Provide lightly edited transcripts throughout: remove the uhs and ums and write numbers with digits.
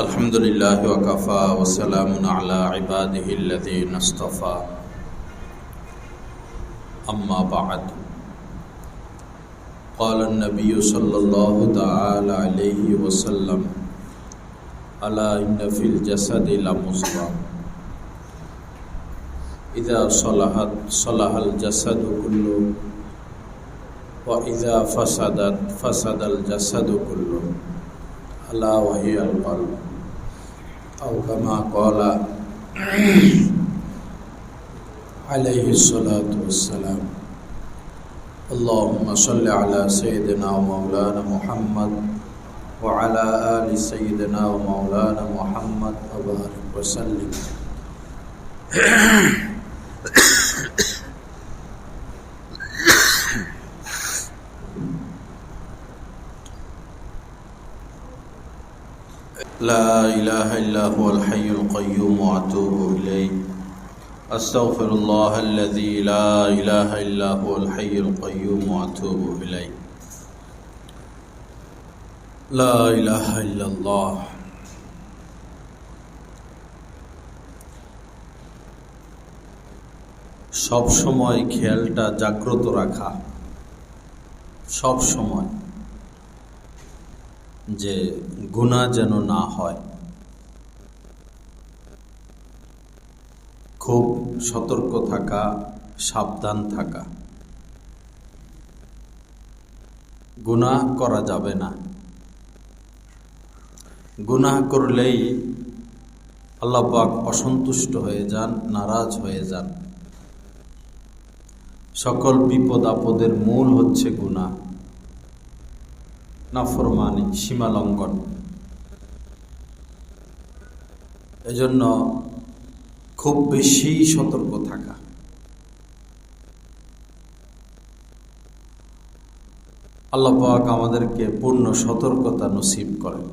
الحمد لله وكفى وسلام على عباده الذين اصطفى أما بعد قال النبي صلى الله تعالى عليه وسلم ألا إن في الجسد لمضغة إذا صلحت صلح الجسد كله وإذا فسدت فسد الجسد كله ألا وهي القلب أو كما قال عليه الصلاة والسلام اللهم صل على سيدنا ومولانا محمد وعلى آل سيدنا ومولانا محمد وبارك وسلم لا إله إلا هو الحي القيوم وأتوب إليه أستغفر الله الذي لا إله إلا هو الحي القيوم وأتوب إليه لا إله إلا الله সব সময় খেয়ালটা জাগ্রত রাখা, সব সময় যে গুনাহ যেন না হয়, খুব সতর্ক থাকা, সাবধান থাকা। গুনাহ করা যাবে না। গুনাহ করলেই আল্লাহ পাক অসন্তুষ্ট হয়ে যান, নারাজ হয়ে যান। সকল বিপদ আপদের মূল হচ্ছে গুনাহ, নাফরমানি, সীমা লঙ্ঘন। এজন্য খুব বেশি সতর্ক থাকা। আল্লাহ পাক আমাদেরকে পূর্ণ সতর্কতা নসিব করেন।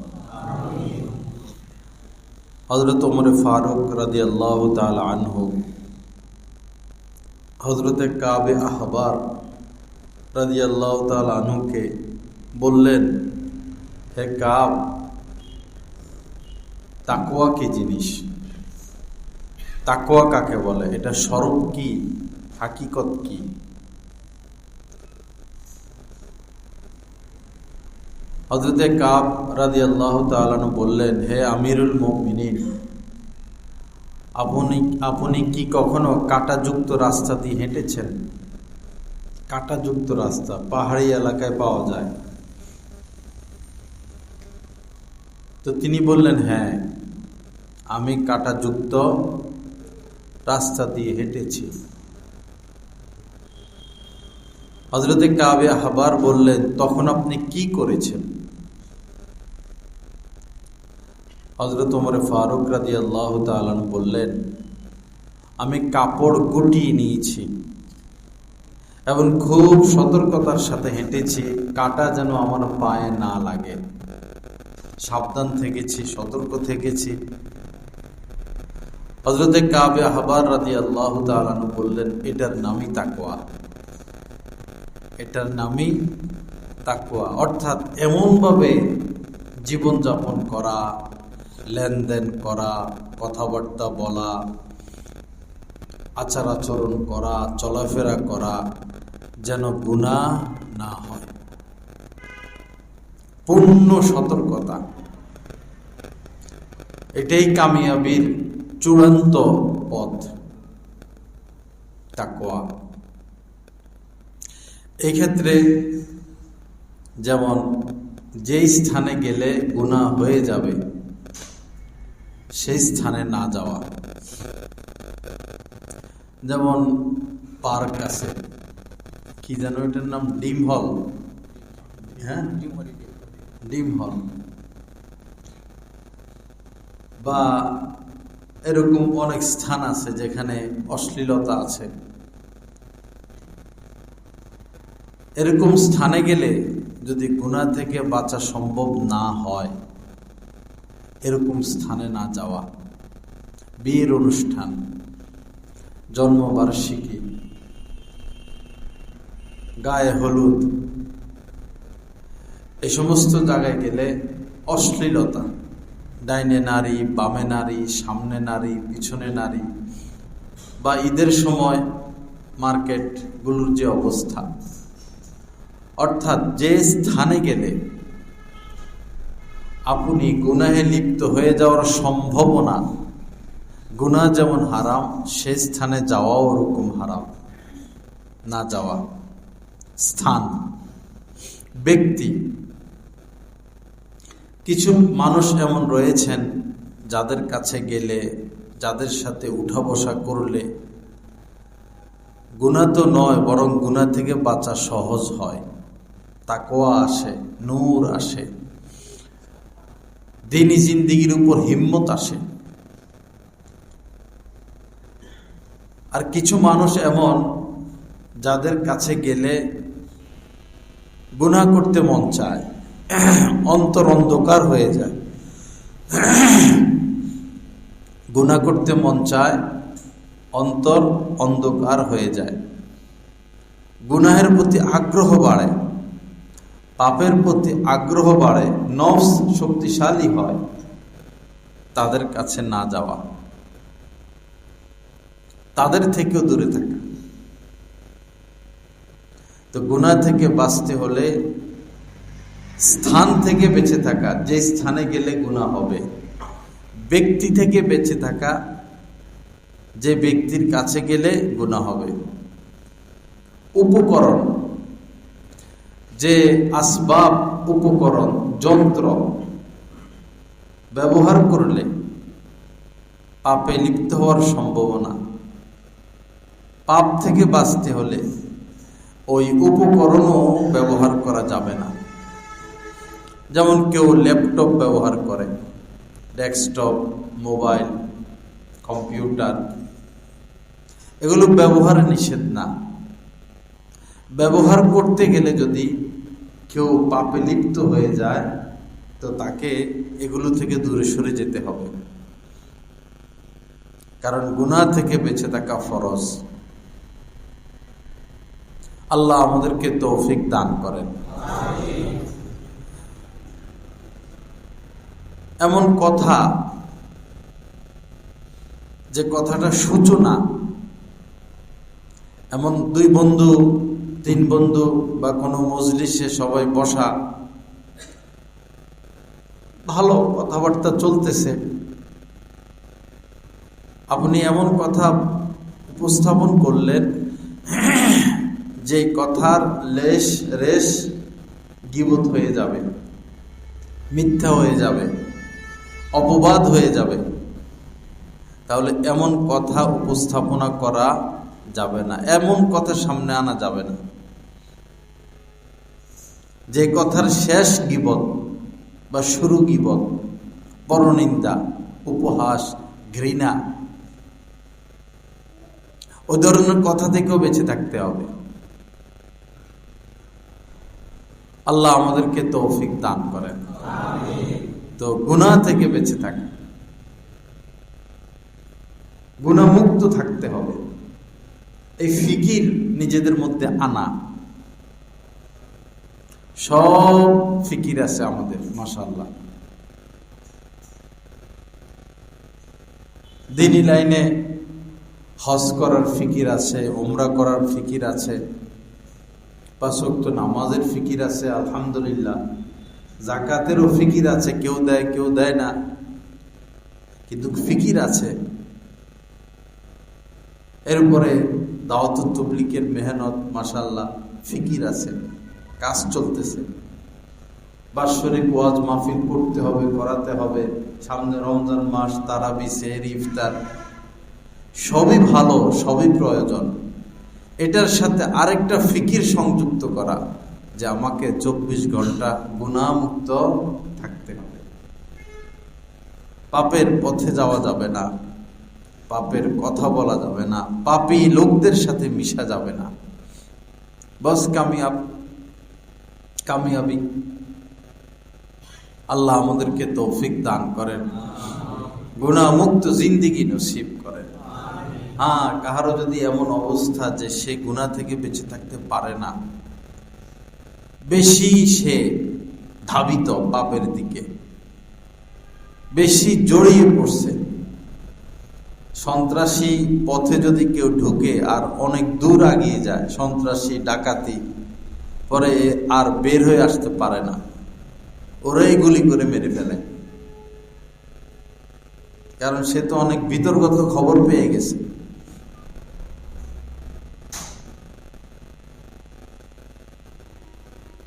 হযরত ওমর ফারুক রাদিয়াল্লাহু তাআলা আনহু হযরতে কাবে আহবার রাদিয়াল্লাহু তাআলা আনহুকে বললেন, হে কাব, তাকওয়া কি জিনিস? তাকওয়া কাকে বলে? এটা স্বরূপ কি, হাকিকত কি? হযরতে কাব রাদিয়াল্লাহু তাআলা আনহু বললেন, হে আমিরুল মুমিনিন, আপনি কি কখনো কাঁটাযুক্ত রাস্তা দিয়ে হেঁটেছেন? কাঁটাযুক্ত রাস্তা পাহাড়ি এলাকায় পাওয়া যায়। তো তিনি বললেন, হ্যাঁ, আমি কাঁটাযুক্ত রাস্তা দিয়ে হেঁটেছি। হযরতে কাবে আহবার বললেন, তখন আপনি কি করেছেন? হযরত ওমর ফারুক রাদিয়াল্লাহু তাআলা বললেন, আমি কাপড় গুটিয়ে নিয়েছি এবং খুব সতর্কতার সাথে হেঁটেছি, কাঁটা যেন আমার পায়ে না লাগে। সাবধান থেকেছি, সতর্ক থেকেছি। হযরতে কাবে আহবার রাদিয়াল্লাহু তাআলা বললেন, এটার নামই তাকওয়া। এটার নামই তাকওয়া, অর্থাৎ এমনভাবে জীবনযাপন করা, লেনদেন করা, কথাবার্তা বলা, আচার আচরণ করা, চলাফেরা করা যেন গুনাহ না হয়। পূর্ণ সতর্কতা, এটাই কামিয়াবির চূড়ান্ত পথ, তাকওয়া। এই ক্ষেত্রে যেমন যেই স্থানে গেলে গুনাহ হয়ে যাবে সেই স্থানে না যাওয়া। যেমন পার্ক আছে, কি যেন এটার নাম, ডিম হল, হ্যাঁ, ডিম হল, বা এরকম অনেক স্থান আছে যেখানে অশ্লীলতা আছে। এরকম স্থানে গেলে যদি গুনাহ থেকে বাঁচা সম্ভব না হয়, এরকম স্থানে না যাওয়া। বিয়ের অনুষ্ঠান, জন্মবার্ষিকী, গায়ে হলুদ, এই সমস্ত জায়গায় গেলে অশ্লীলতা, ডাইনে নারী, বামে নারী, সামনে নারী, পিছনে নারী, বা ঈদের সময় মার্কেটগুলোর যে অবস্থা, অর্থাৎ যে স্থানে গেলে আপনি গুনাহে লিপ্ত হয়ে যাওয়ার সম্ভাবনা, গুনাহ যেমন হারাম, সে স্থানে যাওয়াও ওরকম হারাম। না যাওয়া স্থান, ব্যক্তি। কিছু মানুষ এমন রয়েছেন যাদের কাছে গেলে, যাদের সাথে উঠা বসা করলে গুনাহ তো নয়, বরং গুনাহ থেকে বাঁচা সহজ হয়, তাকওয়া আসে, নূর আসে, দ্বীনি জিন্দেগির উপর হিম্মত আসে। আর কিছু মানুষ এমন যাদের কাছে গেলে গুনাহ করতে মন চায়, অন্তর অন্ধকার হয়ে যায়। গুনাহ করতে মন চায়, অন্তর অন্ধকার হয়ে যায়, গুনাহের প্রতি আগ্রহ বাড়ে, পাপের প্রতি আগ্রহ বাড়ে, নফস শক্তিশালী হয়। তাদের কাছে না যাওয়া, তাদের থেকেও দূরে থাকা। তো গুনাহ থেকে বাঁচতে হলে স্থান থেকে বেঁচে থাকা, যে স্থানে গেলে গুনাহ হবে। ব্যক্তি থেকে বেঁচে থাকা, যে ব্যক্তির কাছে গেলে গুনাহ হবে। উপকরণ, যে আসবাব, উপকরণ, যন্ত্র ব্যবহার করলে পাপে লিপ্ত হওয়ার সম্ভাবনা, পাপ থেকে বাঁচতে হলে ওই উপকরণও ব্যবহার করা যাবে না। যেমন কেউ ল্যাপটপ ব্যবহার করে, ডেস্কটপ, মোবাইল, কম্পিউটার, এগুলো ব্যবহার নিষেধ না। ব্যবহার করতে গেলে যদি কেউ পাপে লিপ্ত হয়ে যায়, তো তাকে এগুলো থেকে দূরে সরে যেতে হবে, কারণ গুনাহ থেকে বেঁচে থাকা ফরজ। আল্লাহ আমাদেরকে তৌফিক দান করেন। এমন কথা, যে কথাটা সূচনা, এমন দুই বন্ধু, তিন বন্ধু বা কোনো মজলিসে সবাই বসা, ভালো কথাবার্তা চলতেছে, আপনি এমন কথা উপস্থাপন করলেন যে কথার রেশ গীবত হয়ে যাবে, মিথ্যা হয়ে যাবে, অপবাদ হয়ে যাবে। তাহলে এমন কথা উপস্থাপনা করা যাবে না, এমন কথা সামনে আনা যাবে না যে কথার শেষ গীবত বা শুরু গীবত, পরনিন্দা, উপহাস, ঘৃণা, ওই ধরনের কথা থেকেও বেঁচে থাকতে হবে। আল্লাহ আমাদেরকে তৌফিক দান করেন। তো গুনাহ থেকে বেঁচে থাকে, গুনাহমুক্ত থাকতে হবে, এই ফিকির নিজেদের মধ্যে আনা। সব ফিকির আছে আমাদের, মাশাআল্লাহ। দ্বীনি লাইনে হজ করার ফিকির আছে, উমরা করার ফিকির আছে, 5 ওয়াক্ত নামাজের ফিকির আছে, আলহামদুলিল্লাহ। যাকাতেরও ফিকির আছে, কেউ দেয় কেউ দেয় না, কিন্তু ফিকির আছে। এরপরে দাওয়াতুত তাবলীগের মেহনত, মাশাআল্লাহ, ফিকির আছে, কাজ চলতেছে। বাৎসরিক ওয়াজ মাহফিল করতে হবে, করাতে হবে, সামনে রমজান মাস, তারাবি, সেহরি, ইফতার, সবই ভালো, সবই প্রয়োজন। এটার সাথে আরেকটা ফিকির সংযুক্ত করা, যে আমাকে 24 ঘন্টা গুনাহমুক্ত থাকতে হবে, পাপের পথে যাওয়া যাবে না, পাপের কথা বলা যাবে না, পাপী লোকদের সাথে মিশা যাবে না। বস কামিয়াবি। আল্লাহ আমাদেরকে তৌফিক দান করেন, গুনাহমুক্ত জিন্দেগি নসিব করেন। হ্যাঁ, কাহারও যদি এমন অবস্থা যে সে গুনাহ থেকে বেঁচে থাকতে পারে না, বেশি সে ধাবিত পাপের দিকে, বেশি জড়িয়ে পড়ছে। সন্ত্রাসী পথে যদি কেউ ঢুকে আর অনেক দূর আগিয়ে যায়, সন্ত্রাসী ডাকাতি, পরে আর বের হয়ে আসতে পারে না, ওরাই গুলি করে মেরে ফেলে। কারণ সে তো অনেক বিতর্কত খবর পেয়ে গেছে।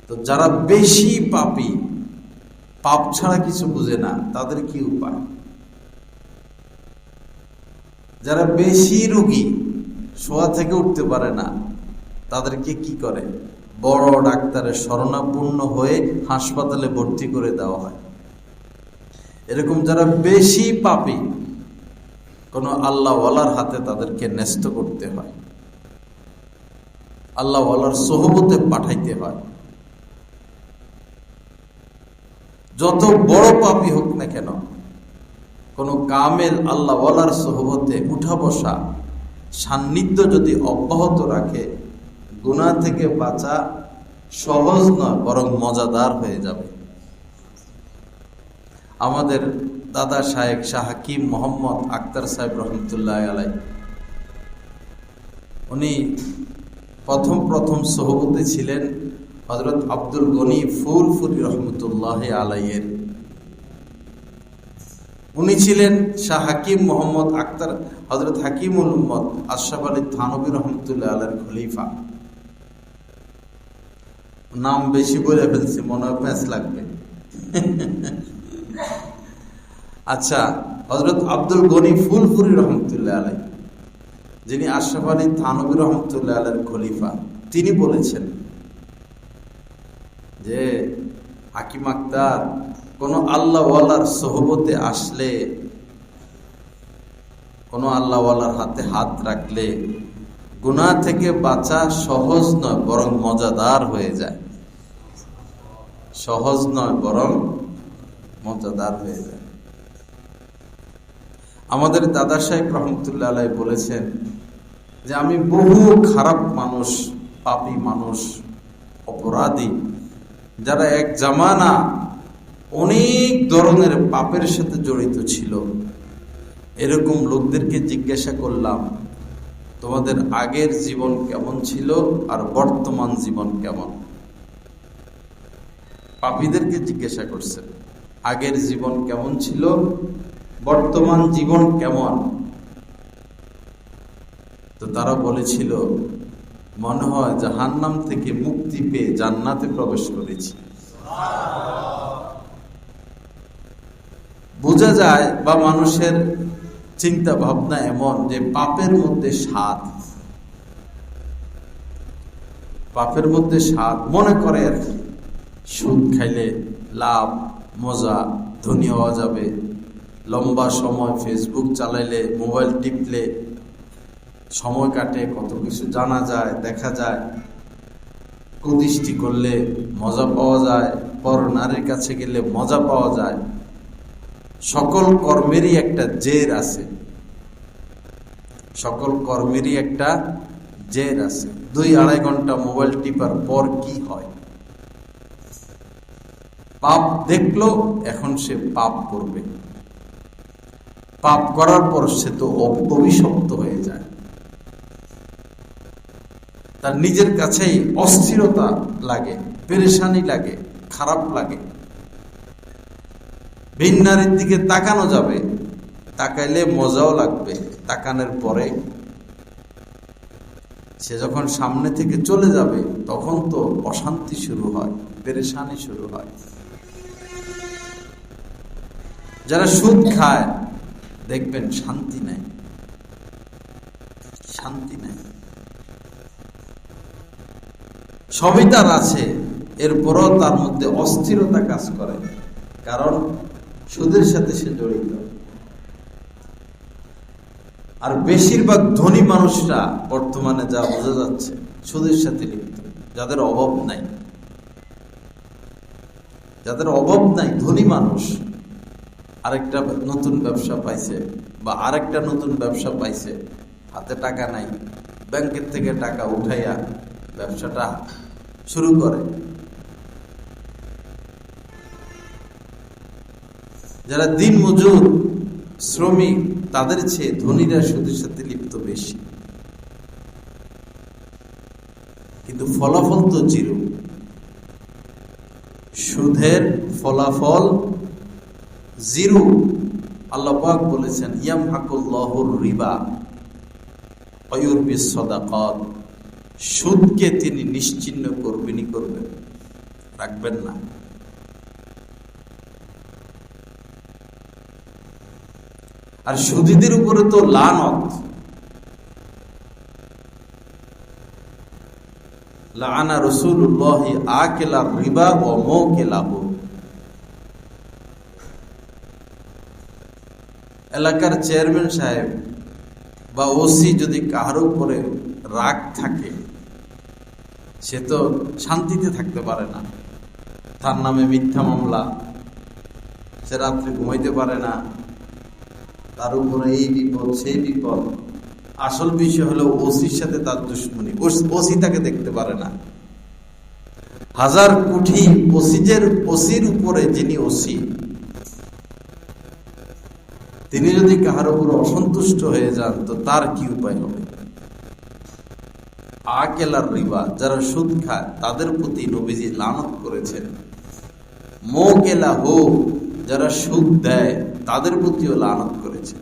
তো যারা বেশি পাপী, পাপ ছাড়া কিছু বুঝে না, তাদের কি উপায়? যারা বেশি রোগী, শোয়া থেকে উঠতে পারে না, তাদেরকে কি করে? বড় ডাক্তারের শরণাপন্ন হয়ে হাসপাতালে ভর্তি করে দেওয়া হয়। এরকম যারা বেশি পাপী, কোন আল্লাহওয়ালার হাতে তাদেরকে ন্যস্ত করতে হয়, আল্লাহওয়ালার সোহবতে পাঠাইতে হয়। যত বড় পাপী হোক না কেন, কোন কামেল আল্লাহওয়ালার সোহবতে উঠা বসা, সান্নিধ্য যদি অব্যাহত রাখে, গুনাহ থেকে বাঁচা সহজ নয়, বরং মজাদার হয়ে যাবে। আমাদের দাদা শায়েখ শাহ হাকিম মোহাম্মদ আখতার সাহেব রহমতুল্লাহ আলাই, উনি প্রথম সোহবতে ছিলেন হযরত আব্দুল গনি ফুলপুরি রহমতুল্লাহ আলাইয়ের। উনি ছিলেন শাহ হাকিম মোহাম্মদ আখতার হযরত হাকিমুল উম্মত আশরাফ আলী থানভী রহমতুল্লাহ আলাইয়ের খলিফা। নাম বেশি বলে ফেলছি, মনে হয় প্যাঁচ লাগবে। আচ্ছা, হযরত আব্দুল গনি ফুলপুরি রহমতুল্লাহ আলাই, যিনি আশরাফ আলী থানভী রহমতুল্লাহ আলাইয়ের খলিফা, তিনি বলেছেন যে হাকিম আখতার কোন আল্লাহওয়ালার সোহবতে আসলে, কোন আল্লাহওয়ালার হাতে হাত রাখলে গুনাহ থেকে বাঁচা সহজ নয়, বরং মজাদার হয়ে যায়। সহজ নয়, বরং মজাদার হয়ে যায়। আমাদের দাদা সাহেব রহমতুল্লাহ আলাই বলেছেন যে আমি বহু খারাপ মানুষ, পাপী মানুষ, অপরাধী, যারা এক জামানা অনেক ধরনের পাপের সাথে জড়িত ছিল, এরকম লোকদেরকে জিজ্ঞাসা করলাম তোমাদের আগের জীবন কেমন ছিল আর বর্তমান জীবন কেমন। পাপীদেরকে জিজ্ঞাসা করছেন আগের জীবন কেমন ছিল, বর্তমান জীবন কেমন। তো তারা বলেছিল মনে হয় জাহান্নাম থেকে মুক্তি পেয়ে জান্নাতে প্রবেশ করেছি। বোঝা যায় বা মানুষের চিন্তা ভাবনা এমন যে পাপের মধ্যে স্বাদ, পাপের মধ্যে স্বাদ মনে করে আর কি। সুদ খাইলে লাভ, মজা, ধনী হওয়া যাবে, লম্বা সময় ফেসবুক চালাইলে, মোবাইল টিপলে সময় কাটে, কত কিছু জানা যায়, দেখা যায়, কুদৃষ্টি করলে মজা পাওয়া যায়, পর নারীর কাছে গেলে মজা পাওয়া যায়। সকল কর্মেরই একটা জের আছে, সকল কর্মেরই একটা জের আছে। 2-2.5 ঘন্টা মোবাইল টিপার পর কি হয়? পাপ দেখলো, এখন সে পাপ করবে। পাপ করার পর সে তো অভিশপ্ত হয়ে যায়, তার নিজের কাছেই অস্থিরতা লাগে, পেরেশানি লাগে, খারাপ লাগে। ভিন নারীর দিকে তাকানো যাবে, তাকাইলে মজাও লাগবে, তাকানোর পরে সে যখন সামনে থেকে চলে যাবে তখন তো অশান্তি শুরু হয়, পেরেশানি শুরু হয়। যারা সুদ খায় দেখবেন শান্তি নাই, শান্তি নাই। সবই তার আছে, এরপরও তার মধ্যে অস্থিরতা কাজ করে, কারণ সুদের সাথে সে জড়িত। আর বেশিরভাগ ধনী মানুষরা বর্তমানে যা বোঝা যাচ্ছে সুদের সাথে লিপ্ত, যাদের অভাব নাই, যাদের অভাব নাই, ধনী মানুষ আরেকটা নতুন ব্যবসা পাইছে বা আরেকটা নতুন ব্যবসা পাইছে, হাতে টাকা নাই, ব্যাংকের থেকে টাকা উঠাইয়া ব্যবসাটা শুরু করে। যারা দিন মজুর শ্রমিক তাদের চেয়ে ধনীরা সুদের সাথে লিপ্ত বেশি, কিন্তু ফলাফল তো জিরো। সুদের ফলাফল জিরো। আল্লাহ পাক বলেছেন ইয়ামহাকুল্লাহুর রিবা ওয়া ইউরবিস সাদাকাত, সুদকে তিনি নিশ্চিহ্ন করবেনই করবেন, রাখবেন না। আর সুদীদের উপরে তো লানত, লাআনা রাসূলুল্লাহি আকিলা রিবা ওয়া মুকিলাহু। এলাকার চেয়ারম্যান সাহেব বা ওসি যদি কাহার উপরে রাগ থাকে, সে তো শান্তিতে থাকতে পারে না। তার নামে মিথ্যা মামলা, সে রাত্রে ঘুমাইতে পারে না, তার উপরে এই বিপদ সেই বিপদ। আসল বিষয় হলো ওসির সাথে তার দুশ্মনী, ওসি তাকে দেখতে পারে না। হাজার কোটি ওসির উপরে যিনি ওসি, তিনি যদি কাহার উপর অসন্তুষ্ট হয়ে যান তো তার কি উপায় হবে? আকেলার রিবা, যারা সুদ খায় তাদের প্রতি নবীজি লানত করেছেন। মোকেলা হো, যারা সুদ দেয় তাদের প্রতিও লানত করেছেন।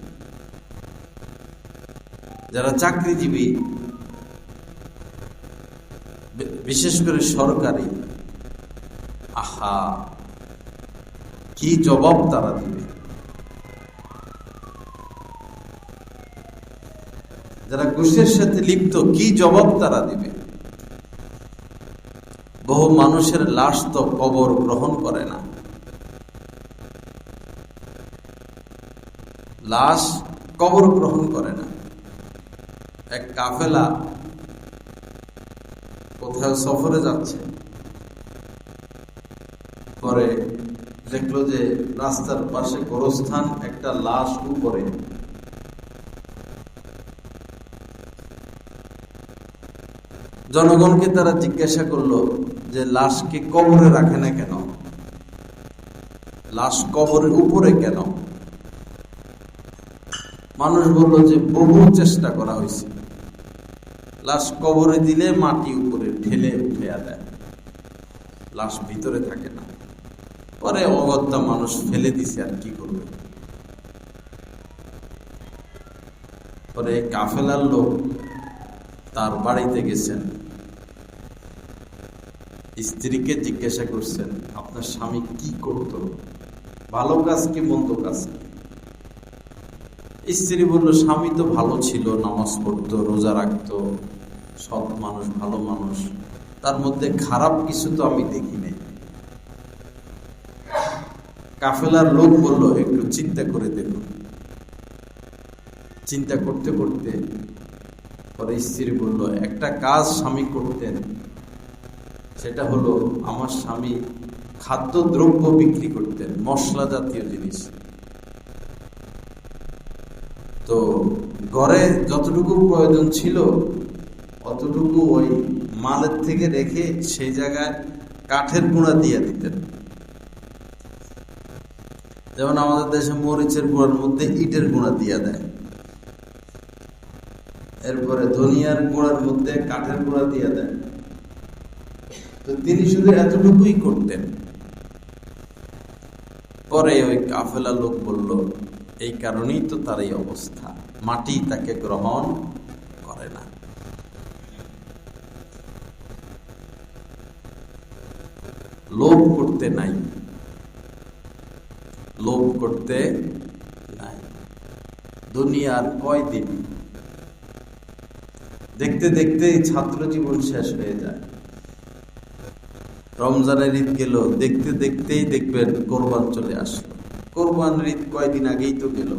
যারা চাকরিজীবী, বিশেষ করে সরকারি, আহা কি জবাব তারা দিবে? যারা ঘুষের সাথে লিপ্ত, কি জবাব তারা দিবে? বহু মানুষের লাশ তো কবর গ্রহণ করে না, লাশ কবর গ্রহণ করে না। এক কাফেলা কোথাও সফরে যাচ্ছে, পরে দেখলো যে রাস্তার পাশে গোরস্থান, একটা লাশ উপরে। জনগণকে তারা জিজ্ঞাসা করলো যে লাশকে কবরে রাখে না কেন, লাশ কবরের উপরে কেন? মানুষ বলল যে বহু চেষ্টা করা হয়েছে, লাশ কবরে দিলে মাটি উপরে ঠেলে উঠে দেয়, লাশ ভিতরে থাকে না। পরে অগত্যা মানুষ ফেলে দিছে, আর কি করবে? পরে কাফেলার লোক তার বাড়িতে গেছেন, স্ত্রীকে জিজ্ঞাসা করছেন আপনার স্বামী কি করত, ভালো কাজ কি মন্দ কাজ? স্ত্রী বলল স্বামী তো ভালো ছিল, নামাজ পড়তো, রোজা রাখতো, সৎ মানুষ, ভালো মানুষ, তার মধ্যে খারাপ কিছু তো আমি দেখি নাই। কাফেলার লোক বলল একটু চিন্তা করে দেখুন। চিন্তা করতে করতে পরে স্ত্রী বলল একটা কাজ স্বামী করতেন, সেটা হলো আমার স্বামী খাদ্যদ্রব্য বিক্রি করতেন, মশলা জাতীয় জিনিস। তো ঘরে যতটুকু প্রয়োজন ছিল অতটুকু ওই মালের থেকে রেখে সেই জায়গায় কাঠের গুঁড়া দিয়ে দিতেন। যেমন আমাদের দেশে মরিচের গুঁড়ার মধ্যে ইটের গুঁড়া দিয়ে দেয়, এরপরে ধনিয়ার গুঁড়ার মধ্যে কাঠের গুঁড়া দিয়ে দেয়। তো তিনি শুধু এতটুকুই করতেন। পরে ওই কাফেলা লোক বলল এই কারণেই তো তার এই অবস্থা, মাটি তাকে গ্রহণ করে না। লোভ করতে নাই, লোভ করতে নাই। দুনিয়ার কয়দিন, দেখতে দেখতে ছাত্র জীবন শেষ হয়ে যায়। রমজানের ঈদ গেল, দেখতে দেখতেই দেখবেন কোরবান চলে আসলো। কোরবানের ঈদ কয়দিন আগেই তো গেল।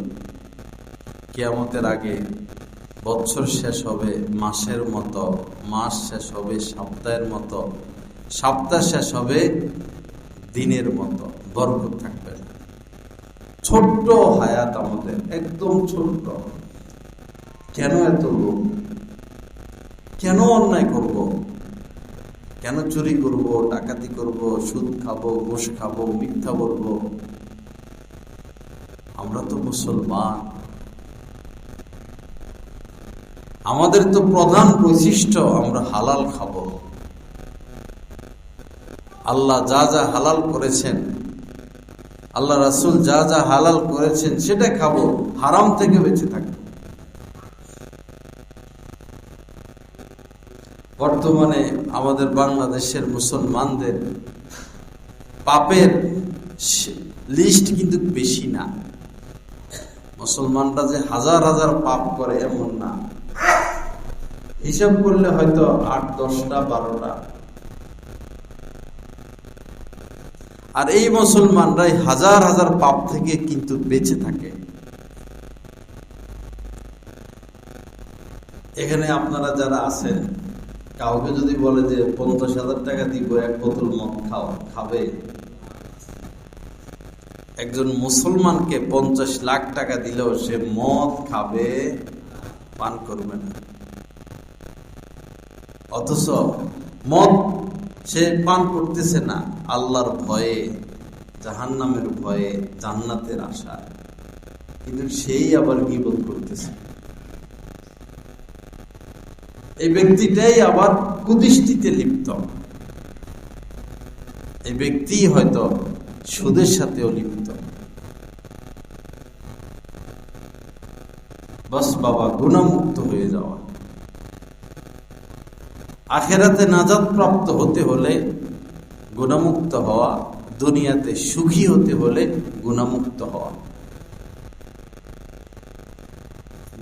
কিয়ামতের আগে বছর শেষ হবে মাসের মতো, মাস শেষ হবে সপ্তাহের মতো, সপ্তাহ শেষ হবে দিনের মতো, বরকত থাকবে। ছোট্ট হায়াত আমাদের, একদম ছোট্ট। কেন এত লোভ? কেন অন্যায় করব? কেন চুরি করব, ডাকাতি করব, সুদ খাবো, ঘুষ খাবো, মিথ্যা বলবো? আমরা তো মুসলমান, আমাদের তো প্রধান বৈশিষ্ট্য আমরা হালাল খাবো। আল্লাহ যা যা হালাল করেছেন, আল্লাহ রাসূল যা যা হালাল করেছেন সেটা খাবো, হারাম থেকে বেঁচে থাকবো। বর্তমানে আমাদের বাংলাদেশের মুসলমানদের পাপের লিস্ট কিন্তু বেশি না। মুসলমানরা যে হাজার হাজার পাপ করে এমন না, হিসাব করলে হয়তো 8-10টা 12টা। আর এই মুসলমানরাই হাজার হাজার পাপ থেকে কিন্তু বেঁচে থাকে। এখানে আপনারা যারা আছেন, কাউকে যদি বলে যে 50,000 টাকা দিব এক বোতল মদ খাবে, একজন মুসলমানকে 50 লাখ টাকা দিলেও সে মদ খাবে, পান করবে না। অথচ মদ সে পান করতেছে না আল্লাহর ভয়ে, জাহান্নামের ভয়ে, জান্নাতের আশায়, কিন্তু সেই আবার গীবত করতেছে। এই ব্যক্তিটাই আবার কুদৃষ্টিতে লিপ্ত। এই ব্যক্তি হয়তো সুদের সাথেও লিপ্ত। বাস বাবা, গুনাহমুক্ত হয়ে যাওয়া। আখিরাতে নাজাত প্রাপ্ত হতে হলে গুনাহমুক্ত হওয়া, দুনিয়াতে সুখী হতে হলে গুনাহমুক্ত হওয়া।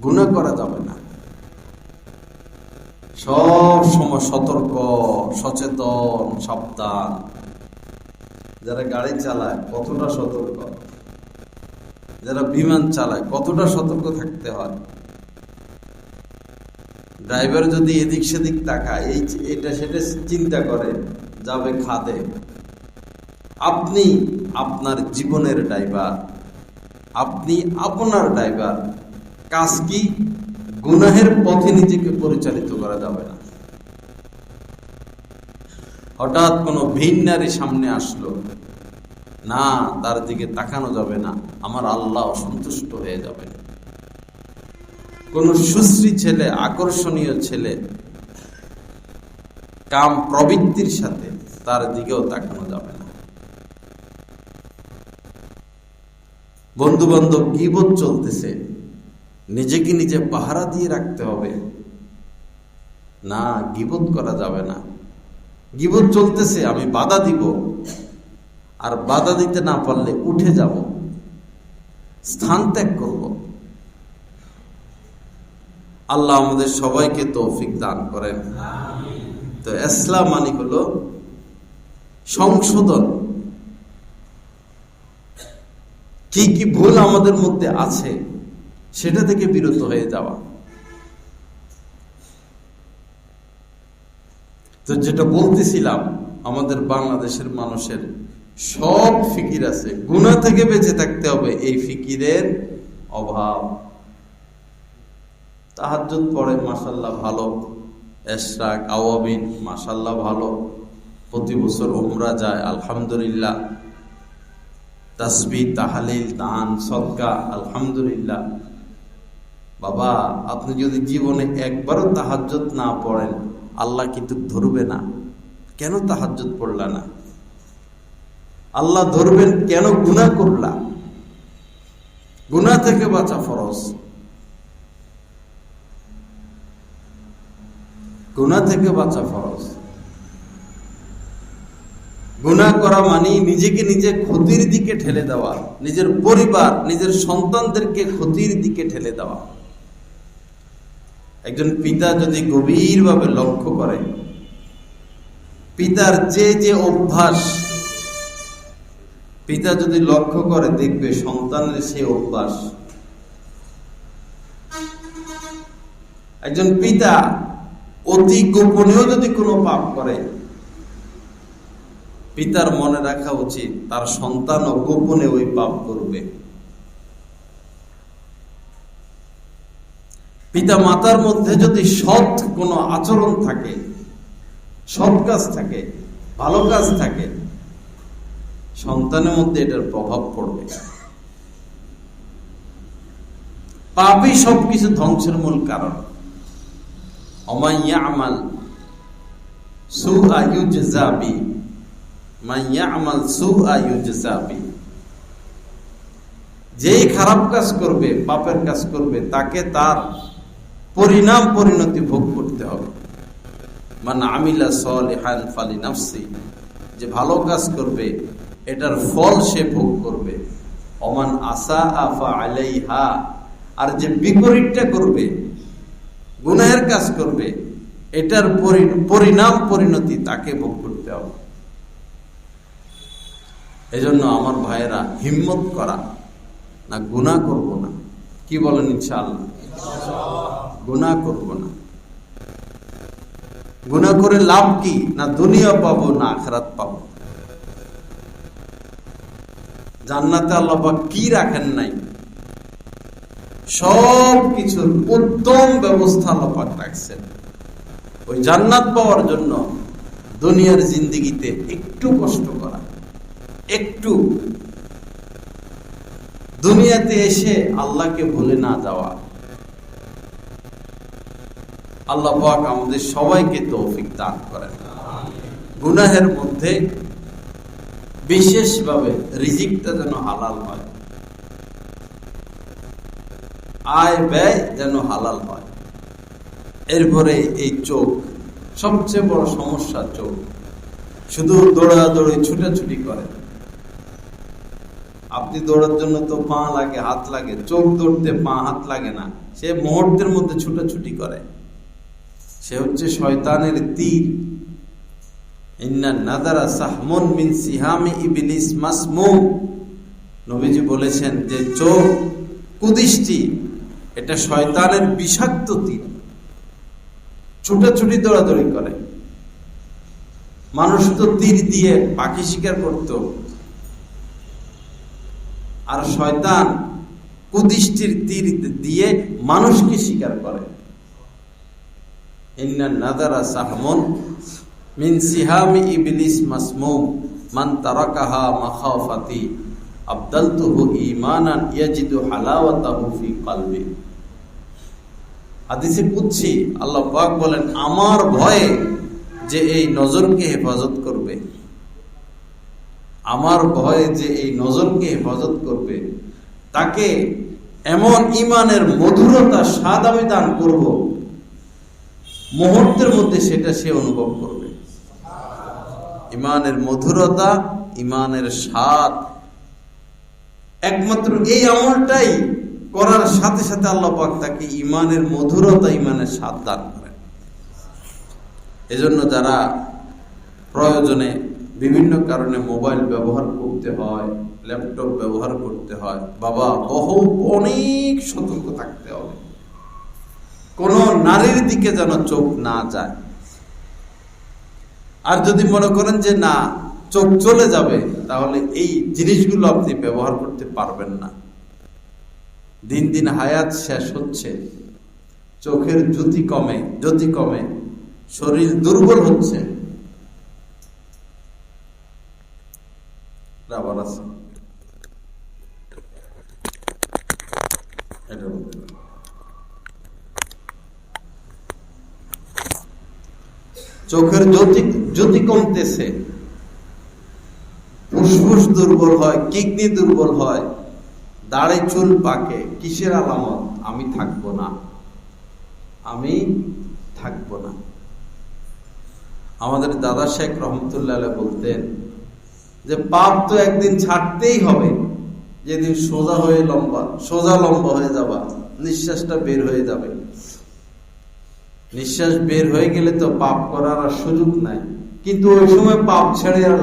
গুনাহ করা যাবে না, সব সময় সতর্ক, সচেতন, সাবধান। যারা গাড়ি চালায় কতটা সতর্ক, যারা বিমান চালায় কতটা সতর্ক থাকতে হয়। ড্রাইভার যদি এদিক সেদিক তাকায়, এটা সেটা চিন্তা করে, যাবে খাদে। আপনি আপনার জীবনের ড্রাইভার, আপনি আপনার ড্রাইভার। কাজ কি? গুনাহের পথে নিজেকে পরিচালিত করা যাবে না। হঠাৎ কোনো ভিন নারী সামনে আসলো না, তার দিকে তাকানো যাবে না, আমার আল্লাহ অসন্তুষ্ট হয়ে যাবে। কোন সুশ্রী ছেলে, আকর্ষণীয় ছেলে, কাম প্রবৃত্তির সাথে, তার দিকেও তাকানো যাবে না। বন্ধু বান্ধব গীবত চলতেছে, নিজেকে নিজে পাহারা দিয়ে রাখতে হবে। না, গীবত করা যাবে না। গীবত চলতেছে, আমি বাধা দিব, আর বাধা দিতে না পারলে উঠে যাব, স্থান ত্যাগ করব। আল্লাহ আমাদের সবাইকে তৌফিক দান করেন। তো ইসলাম মানে হলো সংশোধন। কি কি ভুল আমাদের মধ্যে আছে সেটা থেকে বিরত হয়ে যাওয়া। তো যেটা বলতেছিলাম, আমাদের বাংলাদেশের মানুষের সব ফিকির আছে, গুনাহ থেকে বেঁচে থাকতে হবে, এই ফিকিরের অভাব। তাহাজ্জুদ পড়ে মাশাআল্লাহ ভালো, ইশরাক আওয়াবিন মাশাআল্লাহ ভালো, প্রতি বছর উমরা যায় আলহামদুলিল্লাহ, তাসবিহ তাহলিল দান সদকা আলহামদুলিল্লাহ। বাবা, আপনি যদি জীবনে একবারও তাহাজ্জুদ না পড়েন, আল্লাহ কিন্তু ধরবে না। কেন তাহাজ্জুদ পড়লা না? আল্লাহ ধরবেন কেন? গুনাহ করলা। গুনাহ থেকে বাঁচা ফরজ। গুনাহ থেকে বাঁচা ফরজ। গুনাহ করা মানে নিজেকে নিজে ক্ষতির দিকে ঠেলে দেওয়া, নিজের পরিবার, নিজের সন্তানদেরকে ক্ষতির দিকে ঠেলে দেওয়া। একজন পিতা যদি গভীরভাবে লক্ষ্য করে, পিতার যে যে অভ্যাস, পিতা যদি লক্ষ্য করে দেখবে সন্তানের সেই অভ্যাস। একজন পিতা অতি গোপনেও যদি কোনো পাপ করে, পিতার মনে রাখা উচিত তার সন্তানও গোপনে ওই পাপ করবে। পিতা মাতার মধ্যে যদি সৎ কোনো আচরণ থাকে, সৎ কাজ থাকে, ভালো কাজ থাকে, সন্তানের মধ্যে এটার প্রভাব পড়বে। পাপই সবকিছু ধ্বংসের মূল কারণ। ওমান ইয়ামাল সুআ ইউজজা বি, মান ইয়ামাল সুআ ইউজজা বি, যেই খারাপ কাজ করবে, পাপের কাজ করবে, তাকে তার পরিণাম পরিণতি ভোগ করতে হবে। মান আমিলা সালিহান ফালিনাফসি, যে ভালো কাজ করবে এটার ফল সে ভোগ করবে। ওমান আসাআ ফাআলাইহা, আর যে বিপরীতটা করবে, গুনাহের কাজ করবে, এটার পরিণাম পরিণতি তাকে ভোগ করতে হবে। এজন্য আমার ভাইয়েরা, হিম্মত করা, না গুনাহ করব না, কি বলেন? ইনশাআল্লাহ গুনাহ করব না। গুনাহ করে লাভ কি? না দুনিয়া পাবো, না আখিরাত পাবো। জান্নাতে আল্লাহ পাক কি রাখেন নাই? সব কিছুর উত্তম ব্যবস্থা আল্লাহ পাক রাখছেন। ওই জান্নাত পাওয়ার জন্য দুনিয়ার জিন্দেগিতে একটু কষ্ট করা, একটু দুনিয়াতে এসে আল্লাহকে ভুলে না যাওয়া। আল্লাহ পাক আমাদের সবাইকে তৌফিক দান করেন। গুনাহের মধ্যে বিশেষভাবে রিজিকটা যেন হালাল হয়, আয় ব্যয় যেন হালাল হয়। এরপরে এই চোখ, সবচেয়ে বড় সমস্যা চোখ। শুধু দৌড়াদৌড়ি ছুটাছুটি করে। আপনি দৌড়ার জন্য তো পা লাগে, হাত লাগে, চোখ দৌড়তে পা হাত লাগে না। সে মুহূর্তের মধ্যে ছুটাছুটি করে। সে হচ্ছে শয়তানের তীর। ইন্না নাযারা সাহমুন মিন সিহামি ইবলিস মাসমুম। নবীজি বলেছেন যে চোখ কুদৃষ্টি, এটা শয়তানের বিষাক্ত তীর। ছুটাছুটি দৌড়াদৌড়ি করে। মানুষ তো তীর দিয়ে পাখি শিকার করত, আর শয়তান কুদৃষ্টির তীর দিয়ে মানুষকে শিকার করে। ইন্না নাযারা সাহমুন মিন সিহামি ইবলিস মাসমুম মান তারাকাহা মাখাফাতি আবদালতুহু ঈমানান ইয়াজিদু হালাওয়াতাহু ফি কলবি। হাদিসে কুদসি আল্লাহ পাক বলেন, আমার ভয়ে যে এই নজরকে হেফাজত করবে, আমার ভয়ে যে এই নজরকে হেফাজত করবে, তাকে এমন ঈমানের মধুরতা, স্বাদ আমি দান করব, মুহূর্তের মধ্যে সেটা সে অনুভব করবে। ঈমানের মধুরতা, ঈমানের স্বাদ, একমাত্র এই আমলটাই করার সাথে সাথে আল্লাহ পাক তাকে ঈমানের মধুরতা, ঈমানের স্বাদ দান করেন। এজন্য যারা প্রয়োজনে বিভিন্ন কারণে মোবাইল ব্যবহার করতে হয়, ল্যাপটপ ব্যবহার করতে হয়, বাবা অনেক সতর্ক থাকতে হবে। কোন নারীর দিকে যেন চোখ না যায়। আর যদি মনে করেন যে না, চোখ চলে যাবে, তাহলে এই জিনিসগুলো আপনি ব্যবহার করতে পারবেন না। দিন দিন হায়াত শেষ হচ্ছে, চোখের জ্যোতি কমে, শরীর দুর্বল হচ্ছে। চোখের জ্যোতি কমতেছে, ফুসফুস দুর্বল হয়, কিডনি দুর্বল হয়, দাড়ি চুল পাকে। কিসের আলামত? আমি থাকবো না। আমাদের দাদা শেখ রহমতুল্লাহ বলতেন যে পাপ তো একদিন ছাড়তেই হবে। যেদিন সোজা লম্বা হয়ে যাবা, নিঃশ্বাসটা বের হয়ে যাবে। নিঃশ্বাস বের হয়ে গেলে তো পাপ করার আর সুযোগ নাই। কিন্তু ওই সময় পাপ ছেড়ে আর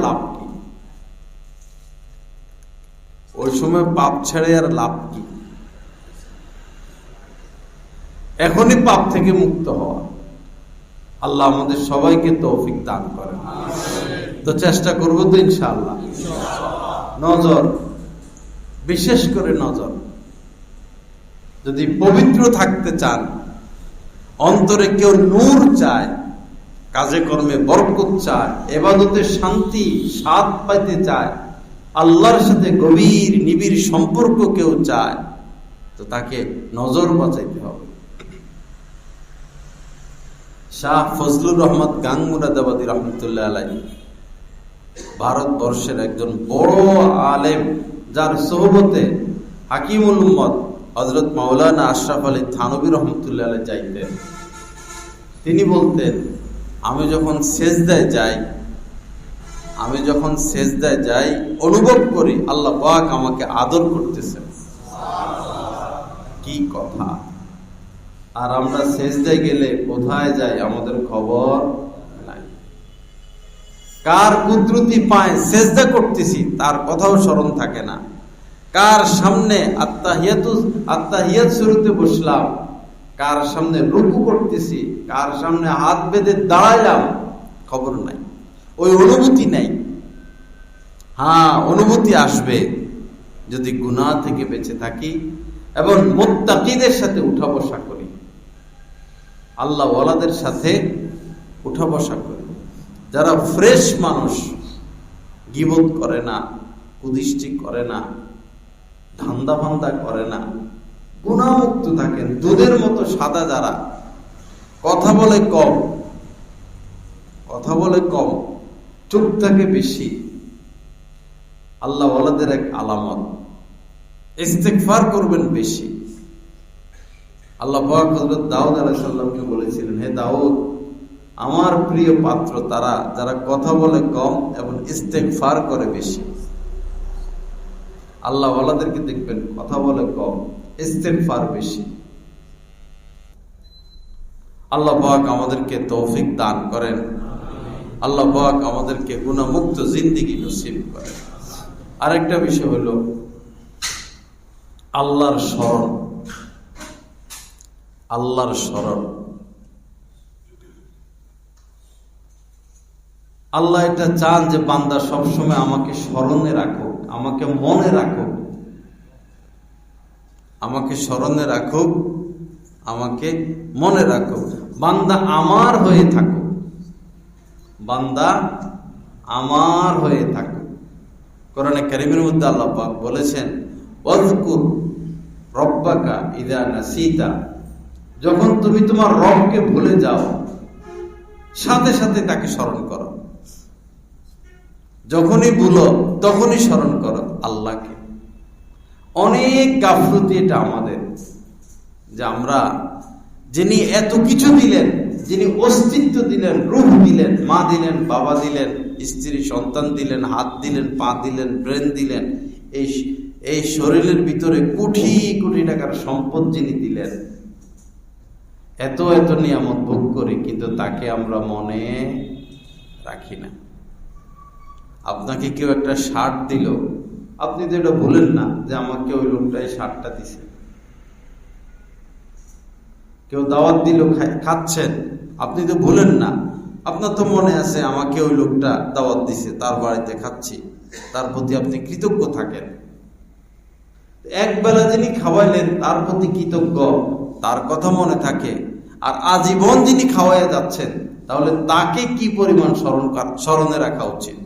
লাভ কি? এখনই পাপ থেকে মুক্ত হওয়া। আল্লাহ আমাদের সবাইকে তৌফিক দান করেন। তো চেষ্টা করবো তো ইনশাআল্লাহ। নজর, বিশেষ করে নজর, যদি পবিত্র থাকতে চান, অন্তরে কেউ নূর চায়, কাজে কর্মে বরকত চায়, ইবাদতে শান্তি স্বাদ পাইতে চায়, আল্লাহর সাথে গভীর নিবিড় সম্পর্ক কেউ চায়, তো তাকে নজর বাঁচাইতে হবে। শাহ ফজলুর রহমত গাঙ্গুরাদাবাদী রহমতুল্লাহ আলাইহি ভারতবর্ষের একজন বড় আলেম, যার সোহবতে হাকিমুল উম্মত হযরত মাওলানা আশরাফ আলী থানভী রহমতুল্লাহ আলাইহি যাইতেন। তিনি বলতেন, আমি যখন সেজদায় যাই অনুভব করি আল্লাহ পাক আমাকে আদর করতেছেন। কি কথা! আর আমরা সেজদায় গেলে কোথায় যাই আমাদের খবর নাই। কার কুদরতি পায় সেজদা করতেছি তার কথাও স্মরণ থাকে না। কার সামনে আত্তাহিয়াত শুরুতে বসলাম, কার সামনে রুকু করতেছি, কার সামনে হাত বেঁধে দাঁড়াইলাম, খবর নাই, ওই অনুভূতি নাই। হ্যাঁ, অনুভূতি আসবে যদি গুনাহ থেকে বেঁচে থাকি এবং মুত্তাকিদের সাথে উঠা বসা করি, আল্লাহ ওয়ালাদের সাথে উঠা বসা করি, যারা ফ্রেশ মানুষ, গীবত করে না, কুদৃষ্টি করে না, ধান্দা ফান্দা করে না, গুনাহমুক্ত থাকেন, দুধের মতো সাদা, যারা কথা বলে কম, চুপ থাকে বেশি, আল্লাহ ওয়ালাদের এক আলামত। ইস্তেগফার করবেন বেশি। আল্লাহ পাক হযরত দাউদ আলাইহিস সালামকে বলেছিলেন, হে দাউদ, আমার প্রিয় পাত্র তারা যারা কথা বলে কম এবং ইস্তেগফার করে বেশি। আল্লাহ ওয়ালাদেরকে দেখবেন কথা বলে কম, ইস্তেগফার বেশি। আল্লাহ পাক আমাদেরকে তৌফিক দান করেন। আল্লাহ পাক আমাদেরকে গুনাহমুক্ত জিন্দেগি নসিব করেন। আরেকটা বিষয় হলো আল্লাহর স্মরণ। আল্লাহর স্মরণ, আল্লাহ এটা চান যে বান্দা সবসময় আমাকে স্মরণে রাখো, আমাকে মনে রাখো, আমাকে স্মরণে রাখো, আমাকে মনে রাখো। বান্দা আমার হয়ে থাকো, বান্দা আমার হয়ে থাকো। কোরআনে কারীমের মধ্যে আল্লাহ পাক বলেছেন, ওয়াজকুর রব্বাকা ইযা নাসিতা, যখন তুমি তোমার রবকে ভুলে যাও সাথে সাথে তাকে স্মরণ করো। যখনই ভুলো তখনই স্মরণ করো আল্লাহকে। অনেক গাফলতি এটা আমাদের, যে আমরা যিনি এত কিছু দিলেন, যিনি অস্তিত্ব দিলেন, রূহ দিলেন, মা দিলেন, বাবা দিলেন, স্ত্রী সন্তান দিলেন, হাত দিলেন, পা দিলেন, ব্রেন দিলেন, এই শরীরের ভিতরে কোটি কোটি টাকার সম্পদ যিনি দিলেন, এত এত নিয়ামত ভোগ করি, কিন্তু তাকে আমরা মনে রাখি না। আপনাকে কেউ একটা শার্ট দিল, আপনি তো এটা ভুলেন না যে আমাকে ওই লোকটাই শার্টটা দিছে। কেউ দাওয়াত দিল, খাচ্ছেন, আপনি তো ভুলেন না, আপনার তো মনে আছে আমাকে ওই লোকটা দাওয়াত দিছে, তার বাড়িতে খাচ্ছি, তার প্রতি আপনি কৃতজ্ঞ থাকেন। এক বেলা যিনি খাওয়াইলেন তার প্রতি কৃতজ্ঞ, তার কথা মনে থাকে। আর আজীবন যিনি খাওয়াইয়া যাচ্ছেন, তাহলে তাকে কি পরিমাণ স্মরণে রাখা উচিত।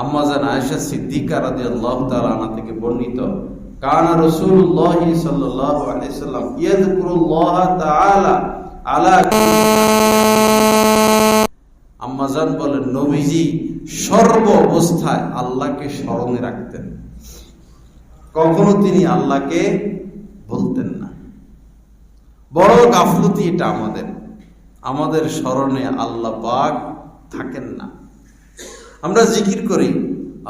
আম্মা জান আয়েশা সিদ্দিকা রাদিয়াল্লাহু তাআলা আনহা থেকে বর্ণিত, কানা রাসূলুল্লাহ সাল্লাল্লাহু আলাইহি সাল্লাম ইয়াযকুরুল্লাহ তাআলা আলা, আম্মা জান বলেন নবীজি সর্ব অবস্থায় আল্লাহকে স্মরণে রাখতেন, কখনো তিনি আল্লাহকে বলতেন না। বড় গাফলতি এটা আমাদের স্মরণে আল্লাহ পাক থাকেন না। আমরা জিকির করি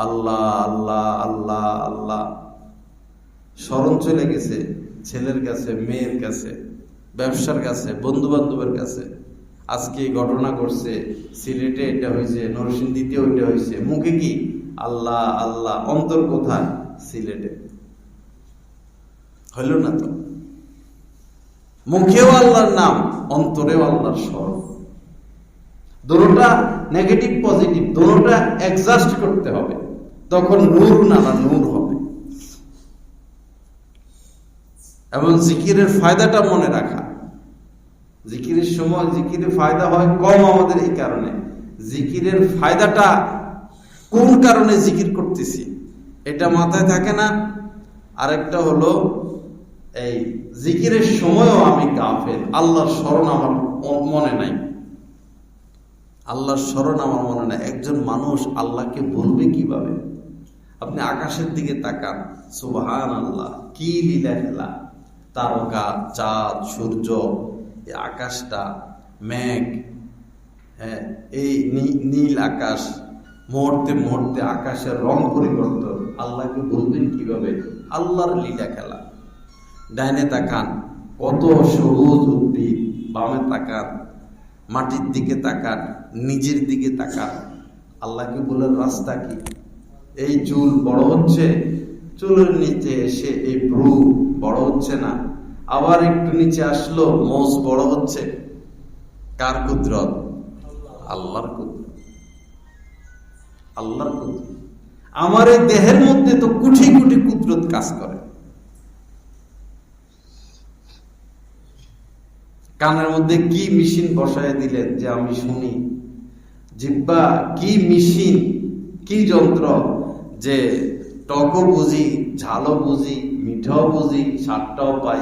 আল্লাহ আল্লাহ আল্লাহ আল্লাহ, স্মরণ চলে গেছে ছেলের কাছে, মেয়ের কাছে, ব্যবসার কাছে, বন্ধু বান্ধবের কাছে। আজকে ঘটনা ঘটছে, সিলেটে এটা হয়েছে, নরসিংদীতে ওইটা হয়েছে, মুখে কি আল্লাহ আল্লাহ, অন্তর কোথায়? সিলেটে। হইল না তো? মুখেও আল্লাহর নাম, অন্তরেও আল্লাহর স্মরণ। দুটোটা নেগেটিভ পজিটিভ, দুটোটা অ্যাডজাস্ট করতে হবে, তখন নূর নানা নূর হবে। এবং জিকিরের ফায়দাটা মনে রাখা। জিকিরের সময় জিকিরের ফায়দা হয় কম আমাদের এই কারণে, জিকিরের ফায়দাটা কোন কারণে জিকির করতেছি এটা মাথায় থাকে না। আরেকটা হলো এই জিকিরের সময়ও আমি গাফেল, আল্লাহর স্মরণ আমার মনে নাই, আল্লাহর স্মরণ আমার মনে নাই। একজন মানুষ আল্লাহকে বলবে কিভাবে? আপনি আকাশের দিকে তাকান, সুবহানাল্লাহ, কি লীলা খেলা! তারকা, চাঁদ, সূর্য, এই আকাশটা, মেঘ, হ্যাঁ, এই নীল আকাশ, মুহূর্তে মুহূর্তে আকাশের রং পরিবর্তন। আল্লাহকে বলবেন কিভাবে? আল্লাহর লীলা খেলা। ডাইনে তাকান, কত সবুজ উদ্ভিদ, বামে তাকান, মাটির দিকে তাকান, নিজের দিকে তাকান। আল্লাহকে বলার রাস্তা কি? এই চুল বড় হচ্ছে, চুলের নিচে এসে এই ভ্রু বড় হচ্ছে না, আবার একটু নিচে আসলো, মোষ বড় হচ্ছে। কার কুদরত? আল্লাহর কুদরত, আল্লাহর কুদরত। আমার এই দেহের মধ্যে তো কোটি কোটি কুদরত কাজ করে। কানের মধ্যে কি মেশিন বসায় দিলেন যে আমি শুনি? জিহ্বা কি মেশিন, কি যন্ত্র যে টকও বুঝি, ঝালও বুঝি, মিঠাও বুঝি, স্বাদটাও পাই।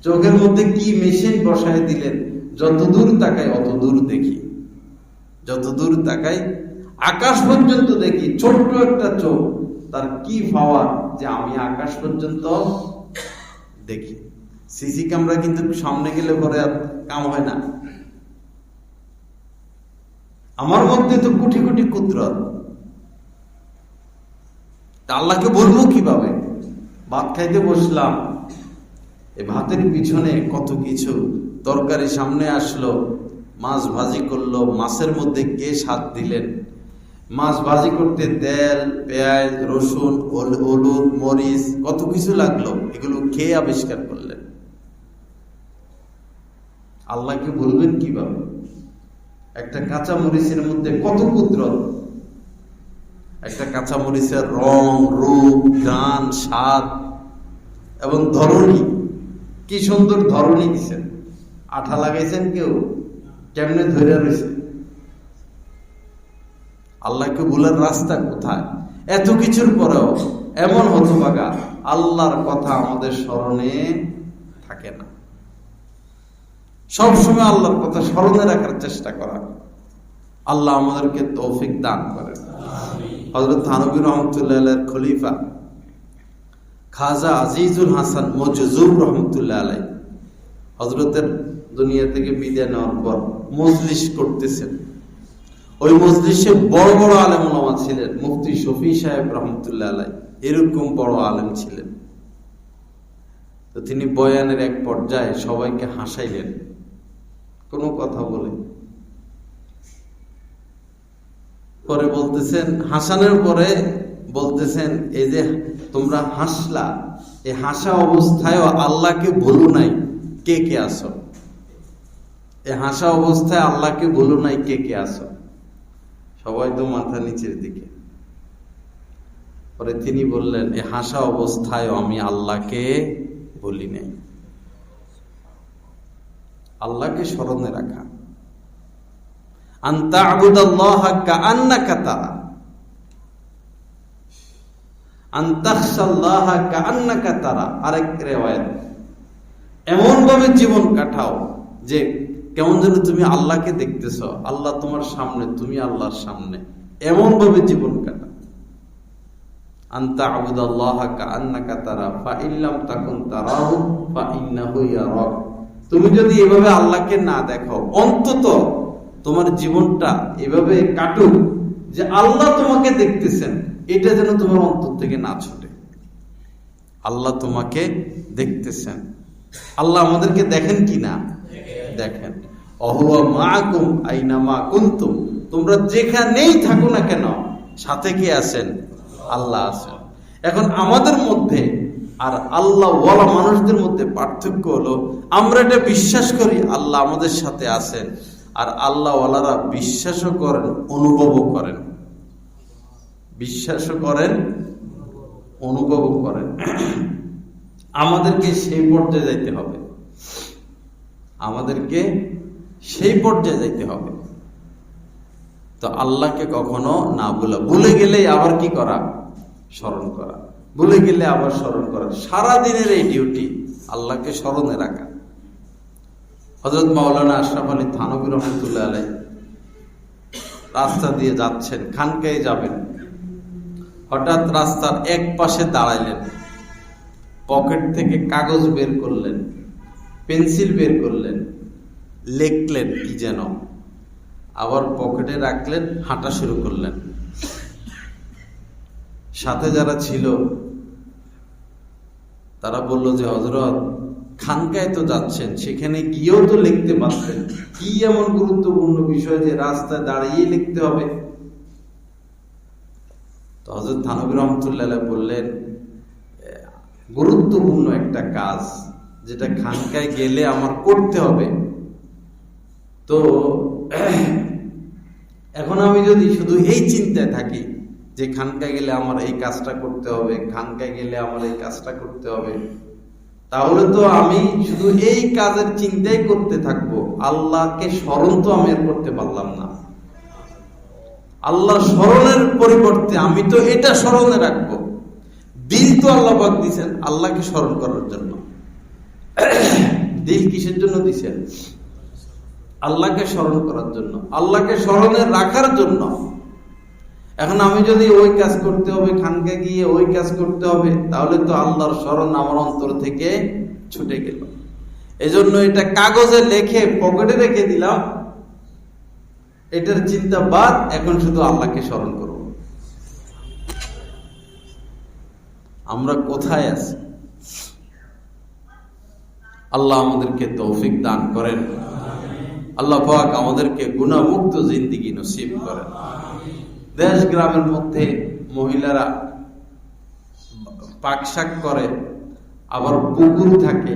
চোখের মধ্যে কি মেশিন বসায় দিলেন, যত দূর তাকাই অত দূর দেখি, যত দূর তাকাই আকাশ পর্যন্ত দেখি। ছোট্ট একটা চোখ, তার কি পাওয়ার যে আমি আকাশ পর্যন্ত দেখি। সিসি ক্যামেরা কিন্তু সামনে গেলে পরে আর কাম হয় না। আমার মধ্যে তো কোটি কোটি কুদরত, আল্লাহকে বলবো কিভাবে? ভাত খাইতে বসলাম, এই ভাতের পিছনে কত কিছু, তরকারি সামনে আসলো, মাছ ভাজি করলো, মাছের মধ্যে কে স্বাদ দিলেন? মাছ ভাজি করতে তেল, পেঁয়াজ, রসুন, হলুদ, মরিচ, কত কিছু লাগলো, এগুলো কে আবিষ্কার করলেন? আল্লাহকে বলবেন কিভাবে? একটা কাঁচা মরিচের মধ্যে কত কুদরত, একটা কাঁচা মরিচের রং, রূপ, গান, স্বাদ এবং ধরনী, কি সুন্দর ধরনী দিচ্ছেন। আঠা লাগাইছেন কেউ? কেমনে ধরে রয়েছে? আল্লাহকে বলার রাস্তা কোথায়? এত কিছুর পরেও এমন হতভাগা, আল্লাহর কথা আমাদের স্মরণে থাকে না। সবসময় আল্লাহর কথা স্মরণে রাখার চেষ্টা করা। আল্লাহ আমাদেরকে তৌফিক দান করেন। হযরত থানভী রহমতুল্লাহ আলাইহির খলিফা খাজা আজিজুল হাসান মজজুব রহমতুল্লাহ আলাইহি হযরতের দুনিয়া থেকে বিদায় নেওয়ার পর মজলিস করতেছেন। ওই মজলিসে বড় বড় আলেম ওলামা ছিলেন। মুফতি শফি সাহেব রহমতুল্লাহ আলাইহি এরকম বড় আলেম ছিলেন। তো তিনি বয়ানের এক পর্যায়ে সবাইকে হাসাইলেন কোনো কথা বলে। পরে বলতেছেন, হাসানোর পরে বলতেছেন, এই যে তোমরা হাসলা, এই হাসা অবস্থায় আল্লাহকে বলো নাই কে কে আসো? এই হাসা অবস্থায় আল্লাহকে বলো নাই কে কে আসো? সবাই তো মাথা নিচের দিকে। পরে তিনি বললেন, এই হাসা অবস্থায় আমি আল্লাহকে বলি নাই। আল্লাহকে স্মরণে রাখা, আন তা'বুদাল্লাহা কাআন্নাকা তারা, আন তাখশাল্লাহা কাআন্নাকা তারা। আরেক রিওয়ায়াত, এমন ভাবে জীবন কাটাও যে কেমন যেন তুমি আল্লাহকে দেখতেছ, আল্লাহ তোমার সামনে, তুমি আল্লাহর সামনে, এমন ভাবে জীবন কাটাও। আন তা'বুদাল্লাহা কাআন্নাকা তারা ফা ইল্লাম তাকুন তারাহু ফা ইন্নাহু ইয়ারাক। তুমি যদি এভাবে আল্লাহকে না দেখো, অন্তত তোমার জীবনটা এভাবে কাটুক যে আল্লাহ তোমাকে দেখতেছেন, এটা যেন তোমার অন্তর থেকে না ছুটে। আল্লাহ তোমাকে দেখতেছেন। আল্লাহ আমাদেরকে দেখেন কি না? দেখেন। অহুয়া মাআকুম আইনামা কুনতুম, তোমরা যেখানেই থাকো না কেন সাথে কে আছেন? আল্লাহ আছেন। এখন আমাদের মধ্যে আর আল্লাহ ওয়ালা মানুষদের মধ্যে পার্থক্য হলো, আমরা এটা বিশ্বাস করি আল্লাহ আমাদের সাথে আছেন, আর আল্লাহ ওয়ালারা বিশ্বাসও করেন, অনুভবও করেন। বিশ্বাসও করেন, অনুভবও করেন। আমাদেরকে সেই পর্যায়ে যাইতে হবে, আমাদেরকে সেই পর্যায়ে যাইতে হবে। তো আল্লাহকে কখনো না ভুলা, ভুলে গেলেই আবার কি করা? স্মরণ করা। ভুলে গেলে আবার স্মরণ করা। সারাদিনের এই ডিউটি আল্লাহকে স্মরণে রাখা। হযরত মাওলানা আশরাফ আলী থানভী রহমতুল্লাহ আলাইহি রাস্তা দিয়ে যাচ্ছেন, খানকায় যাবেন। হঠাৎ রাস্তার এক পাশে দাঁড়াইলেন, পকেট থেকে কাগজ বের করলেন, পেন্সিল বের করলেন, লিখলেন কি যেন, আবার পকেটে রাখলেন, হাঁটা শুরু করলেন। সাথে যারা ছিল তারা বলল যে হযরত, খানকায় তো যাচ্ছেন, সেখানে গিয়েও তো লিখতে পারতেন, কি এমন গুরুত্বপূর্ণ বিষয় যে রাস্তায় দাঁড়িয়ে লিখতে হবে? তো হযরত থানভী রহমতুল্লাহ আলাইহি বললেন, গুরুত্বপূর্ণ একটা কাজ যেটা খানকায় গেলে আমার করতে হবে। তো এখন আমি যদি শুধু এই চিন্তায় থাকি যে খানকায় গেলে আমার এই কাজটা করতে হবে, খানকায় গেলে আমার এই কাজটা করতে হবে, তাহলে তো আমি শুধু এই কাজের চিন্তাই করতে থাকবো, আল্লাহকে স্মরণ তো আমি আর করতে পারলাম না। আল্লাহ স্মরণের পরিবর্তে আমি তো এটা স্মরণে রাখবো। দিল তো আল্লাহ পাক দিয়েছেন আল্লাহকে স্মরণ করার জন্য। দিল কিসের জন্য দিয়েছেন? আল্লাহকে স্মরণ করার জন্য, আল্লাহকে স্মরণে রাখার জন্য। এখন আমি যদি ওই কাজ করতে হবে, খানকায় গিয়ে ওই কাজ করতে হবে, তাহলে তো আল্লাহর স্মরণ আমার অন্তর থেকে ছুটে গেল। এজন্য এটা কাগজে লিখে পকেটে রেখে দিলাম, এটার চিন্তা বাদ, এখন শুধু আল্লাহকে স্মরণ করব। আমরা কোথায় আছি? আল্লাহ আমাদেরকে তৌফিক দান করেন। আল্লাহ পাক আমাদেরকে গুনাহমুক্ত জিন্দেগি নসিব করেন। দেশ গ্রামের মধ্যে মহিলারা পাকশাক করে, আবার কুকুর থাকে,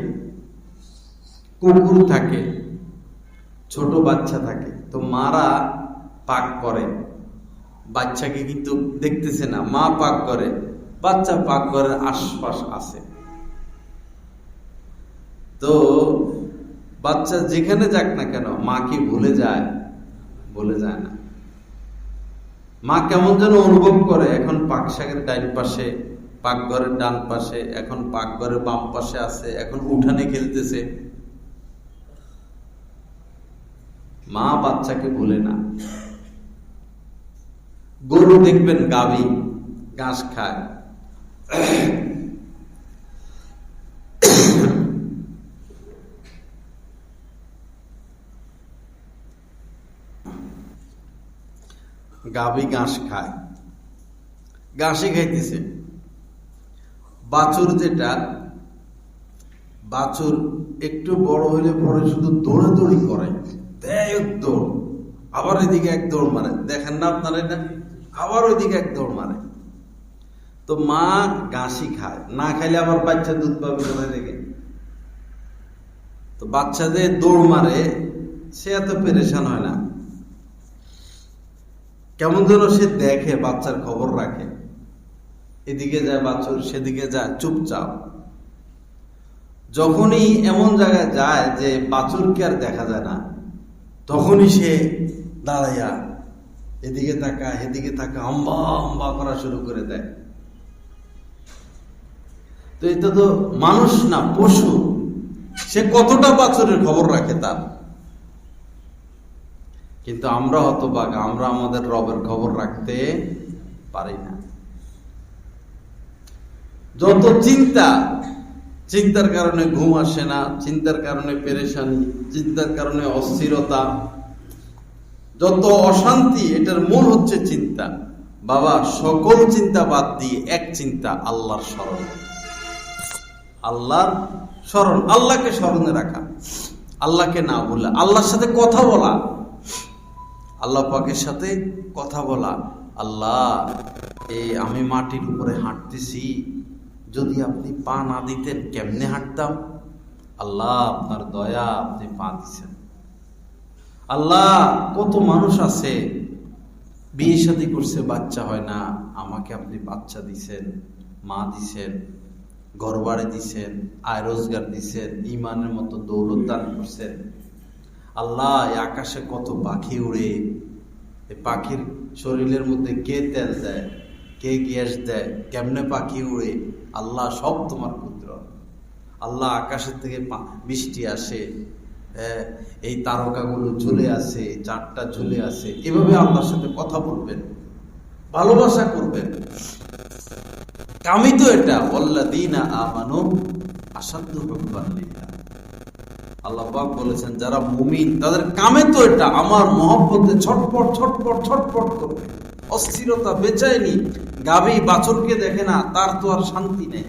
ছোট বাচ্চা থাকে, তো মারা পাক করে, বাচ্চাকে কিন্তু দেখতেছে না, মা পাক করে, বাচ্চা পাক ঘরের আশপাশ আছে। তো বাচ্চা যেখানে যাক না কেন মা কি ভুলে যায়? ভুলে যায় না। মা কেমন যেন অনুভব করে, এখন পাকশাকের ডাইন পাশে, পাকঘরের ডান পাশে, এখন পাকঘরের বাম পাশে আছে, এখন উঠানে খেলতেছে। মা বাচ্চাকে ভুলে না। গরু দেখবেন গাভী ঘাস খায়, গাভী ঘাস খায়, ঘাসে খাইতেছে। বাছুর বাছুর একটু বড় হইলে পরে শুধু দৌড়াদৌড়ি করে, দেয় দৌড়, আবার ওইদিকে এক দৌড় মারে, দেখেন না আপনারা এটা? আবার ওইদিকে এক দৌড় মারে। তো মা ঘাসই খায়, না খাইলে আবার বাচ্চা দুধ পাবে কোথায় থেকে? তো বাচ্চা যে দৌড় মারে সে এত পেরেশান হয় না, কেমন যেন সে দেখে, বাচ্চার খবর রাখে, এদিকে যায় বাছুর, সেদিকে যায় চুপচাপ। যখনই এমন জায়গায় যায় যে বাছুরকে আর দেখা যায় না, তখনই সে দাঁড়াইয়া এদিকে তাকা এদিকে তাকা, আম্বা আম্বা করা শুরু করে দেয়। তো এটা তো মানুষ না, পশু, সে কতটা বাছুরের খবর রাখে তার। কিন্তু আমরা হতভাগা, আমরা আমাদের রবের খবর রাখতে পারি না। যত চিন্তার কারণে ঘুম আসে না, চিন্তার কারণে পেরেশানি, চিন্তার কারণে অস্থিরতা, যত অশান্তি, এটার মূল হচ্ছে চিন্তা। বাবা, সকল চিন্তা বাদ দিয়ে এক চিন্তা, আল্লাহর স্মরণ। আল্লাহর স্মরণ, আল্লাহকে স্মরণে রাখা, আল্লাহকে না ভুলা, আল্লাহর সাথে কথা বলা, আল্লাহ পাকের সাথে কথা বলা। আল্লাহ, আমি মাটির উপরে হাঁটতেছি, যদি আপনি পা না দিতেন কেমনে হাঁটতাম? আল্লাহ, আপনার দয়া, আপনি পা দিচ্ছেন। আল্লাহ, কত মানুষ আছে বিয়ে শাদী করছে, বাচ্চা হয় না, আমাকে আপনি বাচ্চা দিছেন, মা দিছেন, ঘর বাড়ি দিছেন, আয় রোজগার দিছেন, ইমানের মতো দৌলত দান করছেন। আল্লাহ, আকাশে কত পাখি উড়ে, এই পাখির শরীরের মধ্যে কে তেল দেয়? কে গ্যাস দেয়, কেমনে পাখি উড়ে, আল্লাহ সব তোমার কুদরত। আল্লাহ আকাশের থেকে বৃষ্টি আসে, এই তারকাগুলো ঝুলে আসে, চাঁদটা ঝুলে আসে, এভাবে আল্লাহর সাথে কথা বলবেন, ভালোবাসা করবেন। কামই তো এটা, ওয়াল্লাযীনা আমানু আশাদ্দু হুব্বান লিল্লাহ। আল্লাহ পাক বলেছেন যারা মুমিন তাদের কামে তো এটা, আমার মহব্বতে ছটপট ছটপট ছটপট করবে, অস্থিরতা, বেচাইনি। গাভী বাছুরকে দেখে না, তার তো আর শান্তি নেই।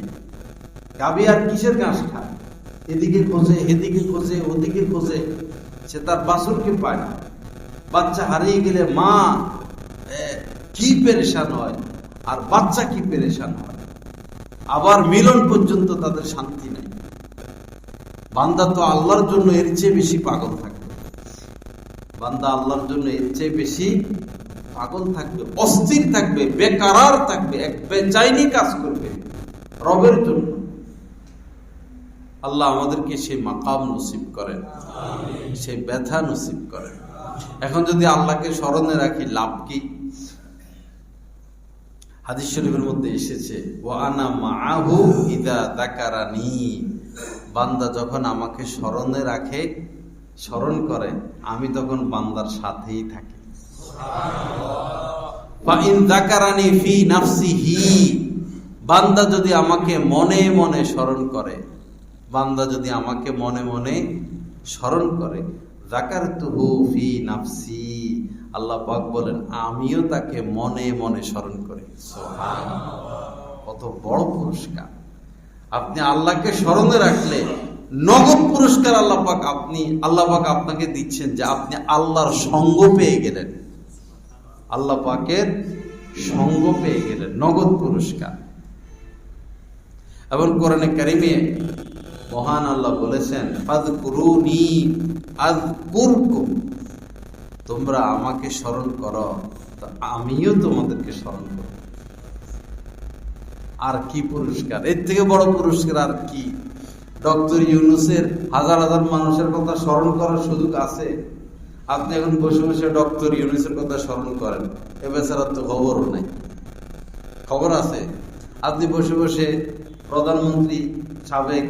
গাভী আর কিসের ঘাস খায়, এদিকে খোঁজে, এদিকে খোঁজে, ওদিকে খোঁজে, সে তার বাছুরকে পায় না। বাচ্চা হারিয়ে গেলে মা কি পেরেশান হয়, আর বাচ্চা কি পেরেশান হয়, আবার মিলন পর্যন্ত তাদের শান্তি নেই। বান্দা তো আল্লাহর জন্য এর চেয়ে বেশি পাগল থাকবে, বান্দা আল্লাহর জন্য এর চেয়ে বেশি পাগল থাকবে, অস্থির থাকবে, বেকারার থাকবে, এক বেচাইনি কাজ করবে রবের জন্য। আল্লাহ আমাদেরকে সেই মাকাম নসিব করেন, সেই ব্যথা নসিব করেন। এখন যদি আল্লাহকে স্মরণে রাখি, লাভ কি? হাদিস শরীফের মধ্যে এসেছে, ওয়া আনা মাআহু ইযা যাকারানি। বান্দা যখন আমাকে স্মরণে রাখে, স্মরণ করে, আমি তখন বান্দার সাথেই থাকি। ফা ইন যাকারানি ফি নাফসিহি। বান্দা যদি আমাকে মনে মনে স্মরণ করে, বান্দা যদি আমাকে মনে মনে স্মরণ করে, যাকারতুহু ফি নাফসি। আল্লাহ পাক বলেন আমিও তাকে মনে মনে স্মরণ করি। সুবহানাল্লাহ, কত বড় পুরস্কার! আপনি আল্লাহকে স্মরণে রাখলে নগদ পুরস্কার আল্লাহ পাক আপনাকে দিচ্ছেন, যে আপনি আল্লাহর সঙ্গ পেয়ে গেলেন, আল্লাহ পাকের সঙ্গ পেয়ে গেলেন, নগদ পুরস্কার। এবং কোরআনে কারিমে মহান আল্লাহ বলেছেন, ফাযকুরুনি আযকুরকুম। তোমরা আমাকে স্মরণ করো, তো আমিও তোমাদেরকে স্মরণ করব। আর কি পুরস্কার, এর থেকে বড় পুরস্কার আর কি? ডক্টর ইউনূসের হাজার হাজার মানুষের কথা স্মরণ করার সুযোগ আছে? আপনি এখন বসে বসে ডক্টর ইউনূসের কথা স্মরণ করেন, এ বেচারার তো খবরও নাই। খবর আছে? আপনি বসে বসে প্রধানমন্ত্রী সাবেক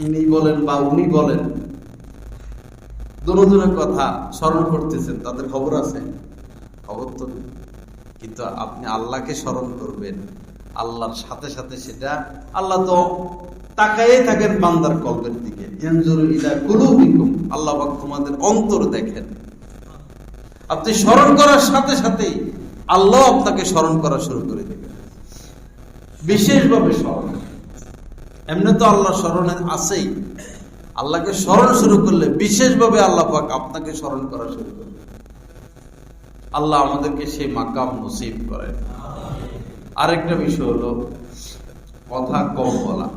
ইনি বলেন বা উনি বলেন, দুজনের কথা স্মরণ করতেছেন, তাদের খবর আছে? খবর তো নেই। কিন্তু আপনি আল্লাহকে স্মরণ করবেন, আল্লাহর সাথে সাথে সেটা, আল্লাহ তো তাকাইয়ে থাকেন বান্দার কলবের দিকে। ইয়ানজুরু ইলা কুলুবিকুম, আল্লাহ পাক তোমাদের অন্তর দেখেন। আপনি স্মরণ করার সাথে সাথেই আল্লাহ আপনাকে স্মরণ করা শুরু করে দেবেন, বিশেষভাবে স্মরণ। এমনি তো আল্লাহ স্মরণে আছেই, আল্লাহকে স্মরণ শুরু করলে বিশেষভাবে আল্লাহ পাক আপনাকে স্মরণ করা শুরু করবে। আল্লাহ আমাদেরকে সেই মাকাম নসিব করেন। আরেকটা বিষয় হলো কথা কম বলা।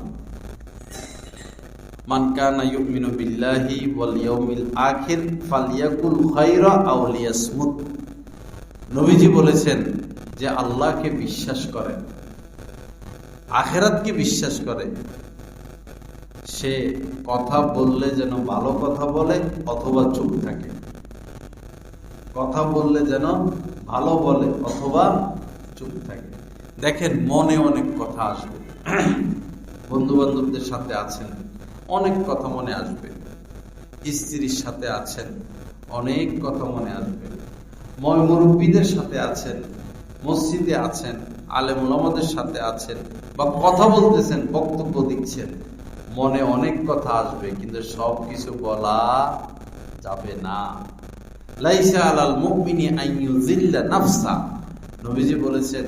মান কানা ইউমিনু বিল্লাহি ওয়াল ইয়াউমিল আখির ফালইয়াকুল খায়রা আও লিয়াসমুত। নবীজি বলেছেন যে আল্লাহকে বিশ্বাস করে, আখিরাতকে বিশ্বাস করে, সে কথা বললে যেন ভালো কথা বলে অথবা চুপ থাকে। কথা বললে যেন ভালো বলে অথবা চুপ থাকে। দেখেন মনে অনেক কথা আসবে, বন্ধু বান্ধবদের সাথে আছেন, অনেক কথা মনে আসবে, স্ত্রীর সাথে আছেন, অনেক কথা মনে আসবে, মুরব্বীদের সাথে আছেন, মসজিদে আছেন, আলেম ওলামাদের সাথে আছেন, বা কথা বলতেছেন, বক্তব্য দিচ্ছেন, মনে অনেক কথা আসবে, কিন্তু সব কিছু বলা যাবে না। লাইসা আলাল মুমিনি আন ইউযিল্লা নাফসা। নবীজি বলেছেন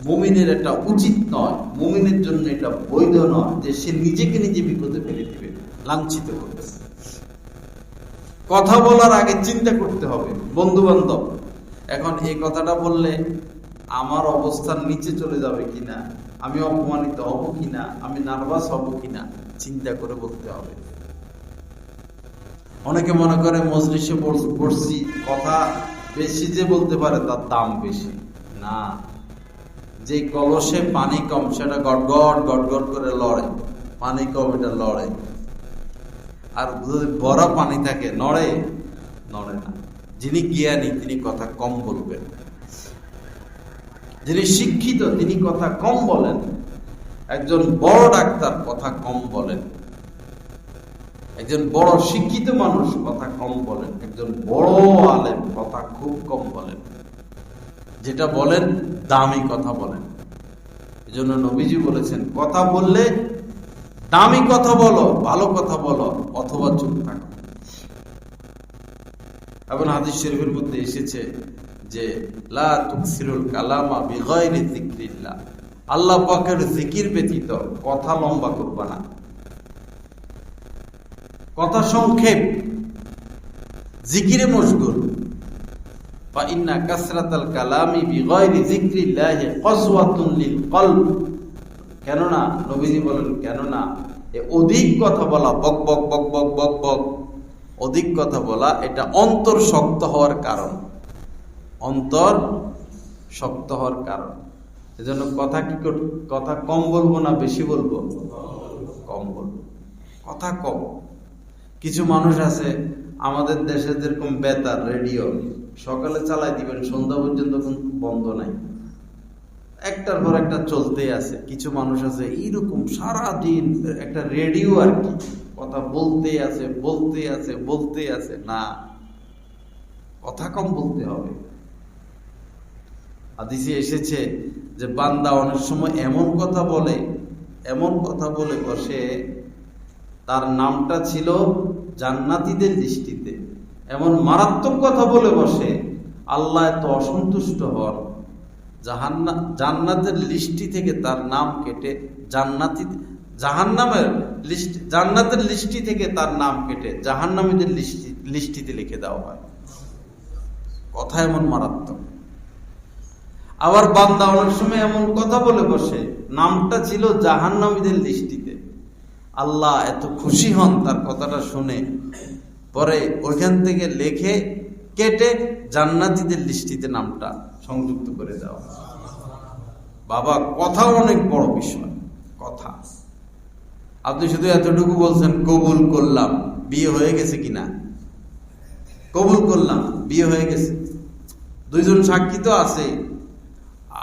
মুমিনের এটা উচিত নয়, মুমিনের জন্য এটা বৈধ নয় যে সে নিজেকে নিজে বিপদে ফেলে দিবে, লাঞ্ছিত করবে। কথা বলার আগে চিন্তা করতে হবে, বন্ধু বান্ধব এখন এই কথাটা বললে আমার অবস্থান নিচে চলে যাবে কিনা, আমি অপমানিত হব কিনা, আমি নার্ভাস হব কিনা, চিন্তা করে বলতে হবে। অনেকে মনে করে মজলিসে পড়ছি, কথা বেশি যে বলতে পারে তার দাম বেশি না। যে কলসে পানি কম সেটা গড়গড় গড়গড় করে লড়ে, পানি কম এটা লড়ে। আর যদি বড় পানি থাকে নড়ে না। যিনি জ্ঞানী তিনি কথা কম বলবেন। যিনি শিক্ষিত তিনি কথা কম বলেন, একজন বড় ডাক্তার কথা কম বলেন, একজন বড় শিক্ষিত মানুষ কথা কম বলেন, একজন বড় আলেম কথা খুব কম বলেন। যেটা বলেন দামি কথা বলেন। এজন্য নবীজি বলেছেন, কথা বললে দামি কথা বলো, ভালো কথা বলো, অথবা চুপ থাকো। এবং হাদিস শরীফের মধ্যে এসেছে যে লা তুকসিরুল কালামা বিগাইরি যিকরিল্লাহ, আল্লাহ পাকের জিকির ব্যতীত কথা লম্বা করবা না, কথা সংক্ষেপ, জিকিরে মশগুল। ফা ইন্না কাসরাতাল কালামি বিগাইরি যিকরিল্লাহি কসওয়াতুন লিল কলব, কেননা নবীজি বলেন, কেননা অধিক কথা বলা, বক বক বক বক বক বক, অধিক কথা বলা এটা অন্তর শক্ত হওয়ার কারণ, অন্তর শক্ত হওয়ার কারণ। এজন্য কথা কম বলবো না বেশি বলবো? কম বলবো, কথা কম। কিছু মানুষ আছে আমাদের দেশে যেরকম বেতার রেডিও সকালে চালাই দিবেন সন্ধ্যা পর্যন্ত বন্ধ নাই, একটার পর একটা চলতেই আছে। কিছু মানুষ আছে এইরকম সারাদিন একটা রেডিও আর কি, কথা বলতে আছে বলতে আছে বলতে আছে। না, কথা কম বলতে হবে। হাদিসে এসেছে যে বান্দা অনেক সময় এমন কথা বলে বসে, তার নামটা ছিল জান্নাতীদের দৃষ্টিতে, এমন মারাত্মক কথা বলে বসে আল্লাহ এত অসন্তুষ্ট হন, জান্নাতের লিস্টি থেকে তার নাম কেটে জান্নাতের লিস্টি থেকে তার নাম কেটে জাহান্নামীদের লিস্টিতে লিখে দেওয়া হয়। কথা এমন মারাত্মক। আবার বান্দা অনেক সময় এমন কথা বলে বসে, নামটা ছিল জাহান্নামীদের লিস্টিতে, আল্লাহ এত খুশি হন তার কথাটা শুনে, পরে ওইখান থেকে লেখে কেটে জান্নাতীদের লিস্টিতে নামটা সংযুক্ত করে দেওয়া। বাবা, কথা অনেক বড় বিষয়। কথা আপনি শুধু এতটুকু বলছেন কবুল করলাম, বিয়ে হয়ে গেছে কিনা? কবুল করলাম, বিয়ে হয়ে গেছে। দুইজন সাক্ষী তো আছে,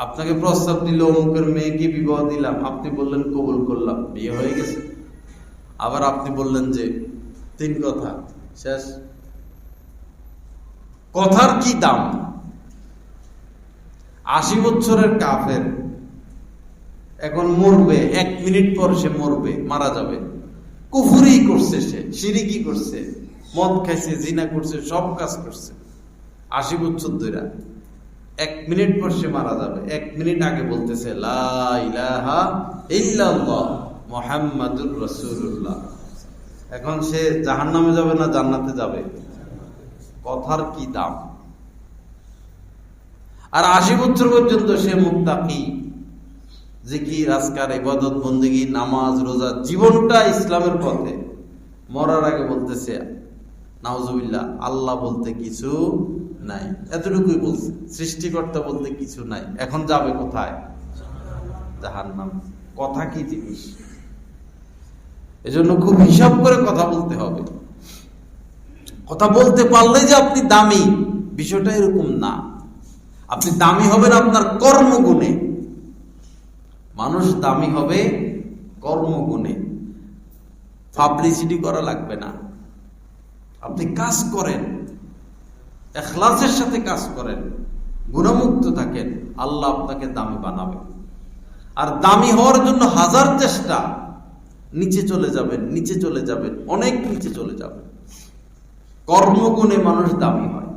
আপনাকে প্রস্তাব দিল অমুকের মেয়েকে বিবাহ দিলাম, আপনি বললেন কবুল করলাম, বিয়ে হয়ে গেছে। আবার আপনি বললেন যে 3 কথা, শেষ। কথার কি দাম? 80 বছরের কাফের এখন মরবে, 1 মিনিট পর সে মরবে, মারা যাবে। কুফরি করছে, সে শিরকি করছে, মদ খাইছে, জিনা করছে, সব কাজ করছে 80 বছর ধরে। 1 মিনিট পর সে মারা যাবে। 1 মিনিট আগে বলতেছে লা ইলাহা ইল্লাল্লাহ মুহাম্মাদুর রাসূলুল্লাহ। এখন সে জাহান্নামে যাবে না জান্নাতে যাবে? কথার কি দাম? আর 80 বছর পর্যন্ত সে মুত্তাকি, জিকির আজকার ইবাদত বন্দেগী নামাজ রোজা, জীবনটা ইসলামের পথে। মরার আগে বলতেছে নাউজুবিল্লাহ, আল্লাহ বলতে কিছু নাই, এতটুকুই বলছে, সৃষ্টিকর্তা বলতে কিছু নাই। এখন যাবে কোথায়? জাহান্নাম। কথা কি জিনিস? এজন্য খুব হিসাব করে কথা বলতে হবে। কথা বলতে পারলে যে আপনি দামি, বিষয়টা এরকম না। আপনি দামি হবেন আপনার কর্মগুণে। মানুষ দামি হবে কর্মগুণে। পাবলিসিটি করা লাগবে না। আপনি কাজ করেন, ইখলাসের সাথে কাজ করেন, গুণমুক্ত থাকেন, আল্লাহ আপনাকে দামি বানাবে। আর দামি হওয়ার জন্য হাজার চেষ্টা, নিচে চলে যাবেন, নিচে চলে যাবেন, অনেক নিচে চলে যাবেন। কর্মগুণে মানুষ দামি হয়।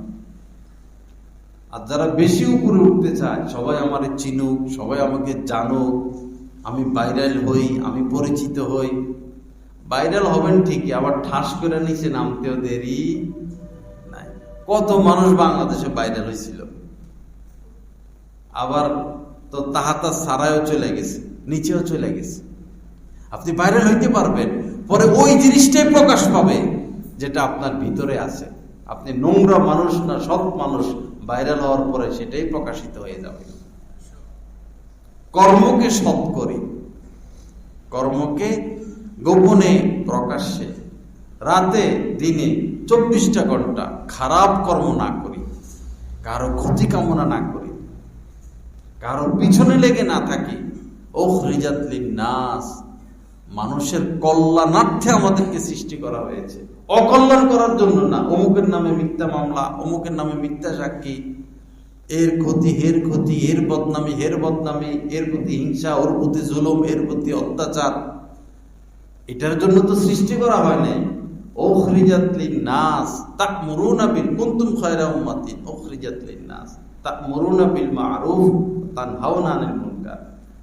আর যারা বেশি উপরে উঠতে চায়, সবাই আমারে চিনুক, সবাই আমাকে জানুক, আমি ভাইরাল হই, আমি পরিচিত হই। ভাইরাল হবেন ঠিকই, আবার ঠাস করে নিচে নামতেও দেরি নাই। কত মানুষ বাংলাদেশে ভাইরাল হয়েছিল, আবার তো তাহাতা সারায়ও চলে গেছে, নিচেও চলে গেছে। আপনি ভাইরাল হইতে পারবেন, পরে ওই জিনিসটাই প্রকাশ পাবে যেটা আপনার ভিতরে আছে। আপনি নোংরা মানুষ না সৎ মানুষ, ভাইরাল হওয়ার পরে সেটাই প্রকাশিত হয়ে যাবে। কর্মকে সৎ করি, কর্মকে গোপনে প্রকাশ্যে, রাতে দিনে 24টা ঘন্টা খারাপ কর্ম না করি, কারো ক্ষতি কামনা না করি, কারোর পিছনে লেগে না থাকি। উখরিজাত লিন-নাস, মানুষের কল্যাণার্থে আমাদেরকে সৃষ্টি করা হয়েছে, অকল্যাণ করার জন্য না। অমুকের নামে মিথ্যা মামলা, অমুকের নামে মিথ্যা সাক্ষী, এর ক্ষতি হের ক্ষতি, এর বদনামি হের বদনামি, এর প্রতি হিংসা, ওর প্রতি জুলুম, এর প্রতি অত্যাচার, এটার জন্য তো সৃষ্টি করা হয় নাই। উখরিজাত লিন-নাস তা'মুরুনা বিল কুনতুম খায়রা উম্মাতিন উখরিজাত লিন-নাস তা'মুরুনা বিল মা'রুফ তানহাউনা আনিল মুনকার।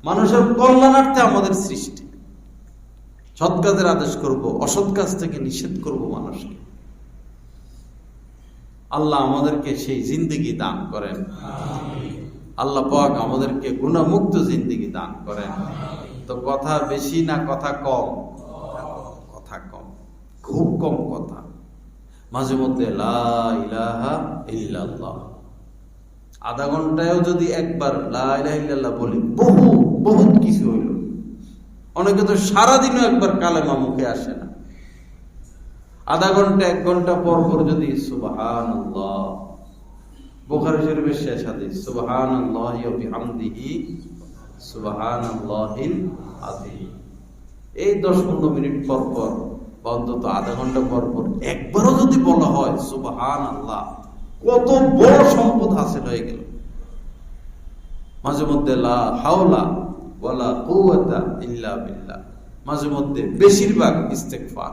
মানুষের কল্যাণার্থে আমাদের সৃষ্টি। সৎ কাজের আদেশ করব, অসৎ কাজ থেকে নিষেধ করব মানুষকে। আল্লাহ আমাদেরকে সেই জিন্দেগি দান করেন। আল্লাহ পাক আমাদেরকে গুনাহমুক্ত জিন্দেগি দান করেন। তো কথা বেশি না কথা কম? কথা কম, খুব কম কথা। মাঝে মধ্যে লা ইলাহা ইল্লাল্লাহ, আধা ঘন্টায়ও যদি একবার লা ইলাহা ইল্লাল্লাহ বলি, বহুত কিছু হইল। অনেকে তো সারাদিনও একবার কালেমা মুখে আসে না। আধা ঘন্টা 1 ঘন্টা পর পর যদি সুবহানাল্লাহ, বুখারী শরীফের শেষ হাদিস, সুবহানাল্লাহি ওয়া বিহামদিহি সুবহানাল্লাহিল আযীম, এই 10-15 মিনিট পর পর বা অন্তত আধা ঘন্টা পর পর একবারও যদি বলা হয় সুবহানাল্লাহ, কত বড় সম্পদ হাসিল হয়ে গেল। মাঝে মধ্যে লা হাওলা ওয়ালা কুওয়াতা ইল্লা বিল্লাহ, মাঝে মধ্যে বেশিরভাগ ইস্তেগফার,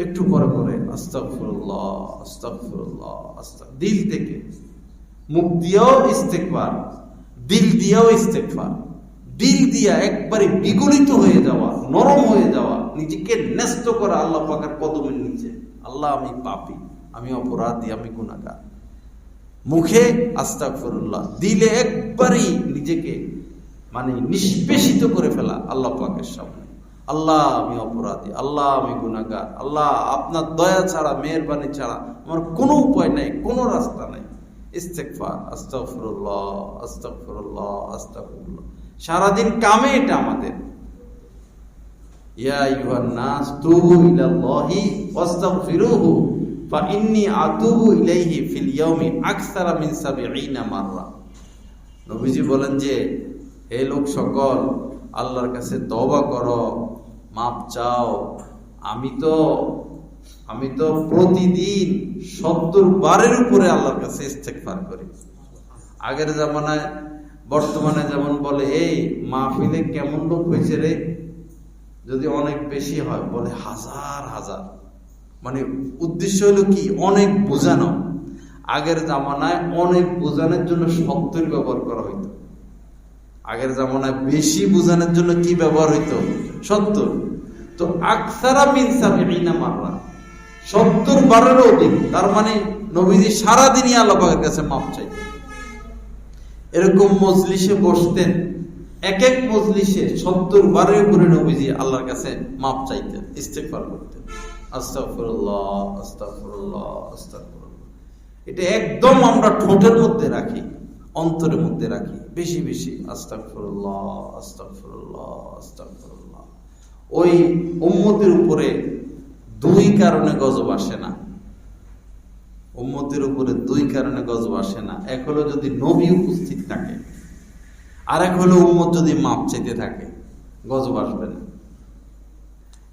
একটু পরে পরে আস্তাগফিরুল্লাহ আস্তাগফিরুল্লাহ দিল থেকে। মুখ দিয়েও ইস্তেগফার, দিল দিয়েও ইস্তেগফার। দিল দিয়া একবারে বিগলিত হয়ে যাওয়া, নরম হয়ে যাওয়া, নিজেকে ন্যস্ত করা আল্লাহ পাকের কদমের নিচে। আল্লাহ আমি পাপী, আমি অপরাধী, আমি গুনাহগার। মুখে আস্তাগফিরুল্লাহ, দিলে একবারই নিজেকে নিষ্পেষিত করে ফেলা আল্লাহ পাকের সামনে। আল্লাহ আমি অপরাধী, আল্লাহ আমি গুনাহগার, আল্লাহ আপনার দয়া ছাড়া, মেহেরবানি ছাড়া আমার কোনো উপায় নাই, কোনো রাস্তা নাই। ইস্তেগফার, আস্তাগফিরুল্লাহ আস্তাগফিরুল্লাহ আস্তাগফিরুল্লাহ। সারাদিন কামে এটা আমাদের। ইয়া আইয়ুহান নাস তুবু ইলাল্লাহি ওয়াস্তাগফিরুহু ফাইন্নী আতুবু ইলাইহি ফিল ইয়াউমি আকসারা মিন ৭০ মাররা। নবীজি বলেন যে, হে লোক সকল, আল্লাহর কাছে তওবা করো, মাপ চাও। আমি তো প্রতিদিন ৭০ বারের উপরে আল্লাহর কাছে ইস্তেগফার করি। আগের জামানায়, বর্তমানে যেমন বলে, এই মাহফিলে কেমন লোক হয়েছে রে, যদি অনেক বেশি হয় বলে হাজার হাজার। উদ্দেশ্য হলো কি, অনেক বোঝানো। আগের জামানায় অনেক বোঝানোর জন্য ৭০ ব্যবহার করা হইতো। আগের জামানায় বেশি বোঝানোর জন্য কি ব্যবহার হইতো? ৭০। তো আকসারা মিন ৭০ মাররা, ৭০ বারেরও অধিক। তার নবীজি সারাদিনই আল্লাহ পাকের কাছে মাপ চাইতেন। এরকম মজলিসে বসতেন, এক এক মজলিসে ৭০ বারের উপরে নবীজি আল্লাহর কাছে মাপ চাইতেন, ইস্তেগফার করতেন। আস্তাগফিরুল্লাহ আস্তাগফিরুল্লাহ আস্তাগফিরুল্লাহ। এটা একদম আমরা ঠোঁটের মধ্যে রাখি, অন্তরের মধ্যে রাখি, বেশি বেশি আস্তাগফিরুল্লাহ আস্তাগফিরুল্লাহ আস্তাগফিরুল্লাহ। ওই উম্মতের উপরে 2 কারণে গজব আসে না। উম্মতের উপরে 2 কারণে গজব আসে না। এক হলো যদি নবী উপস্থিত থাকে, আর এক হলো উম্মত যদি মাপ চাইতে থাকে, গজব আসবে না।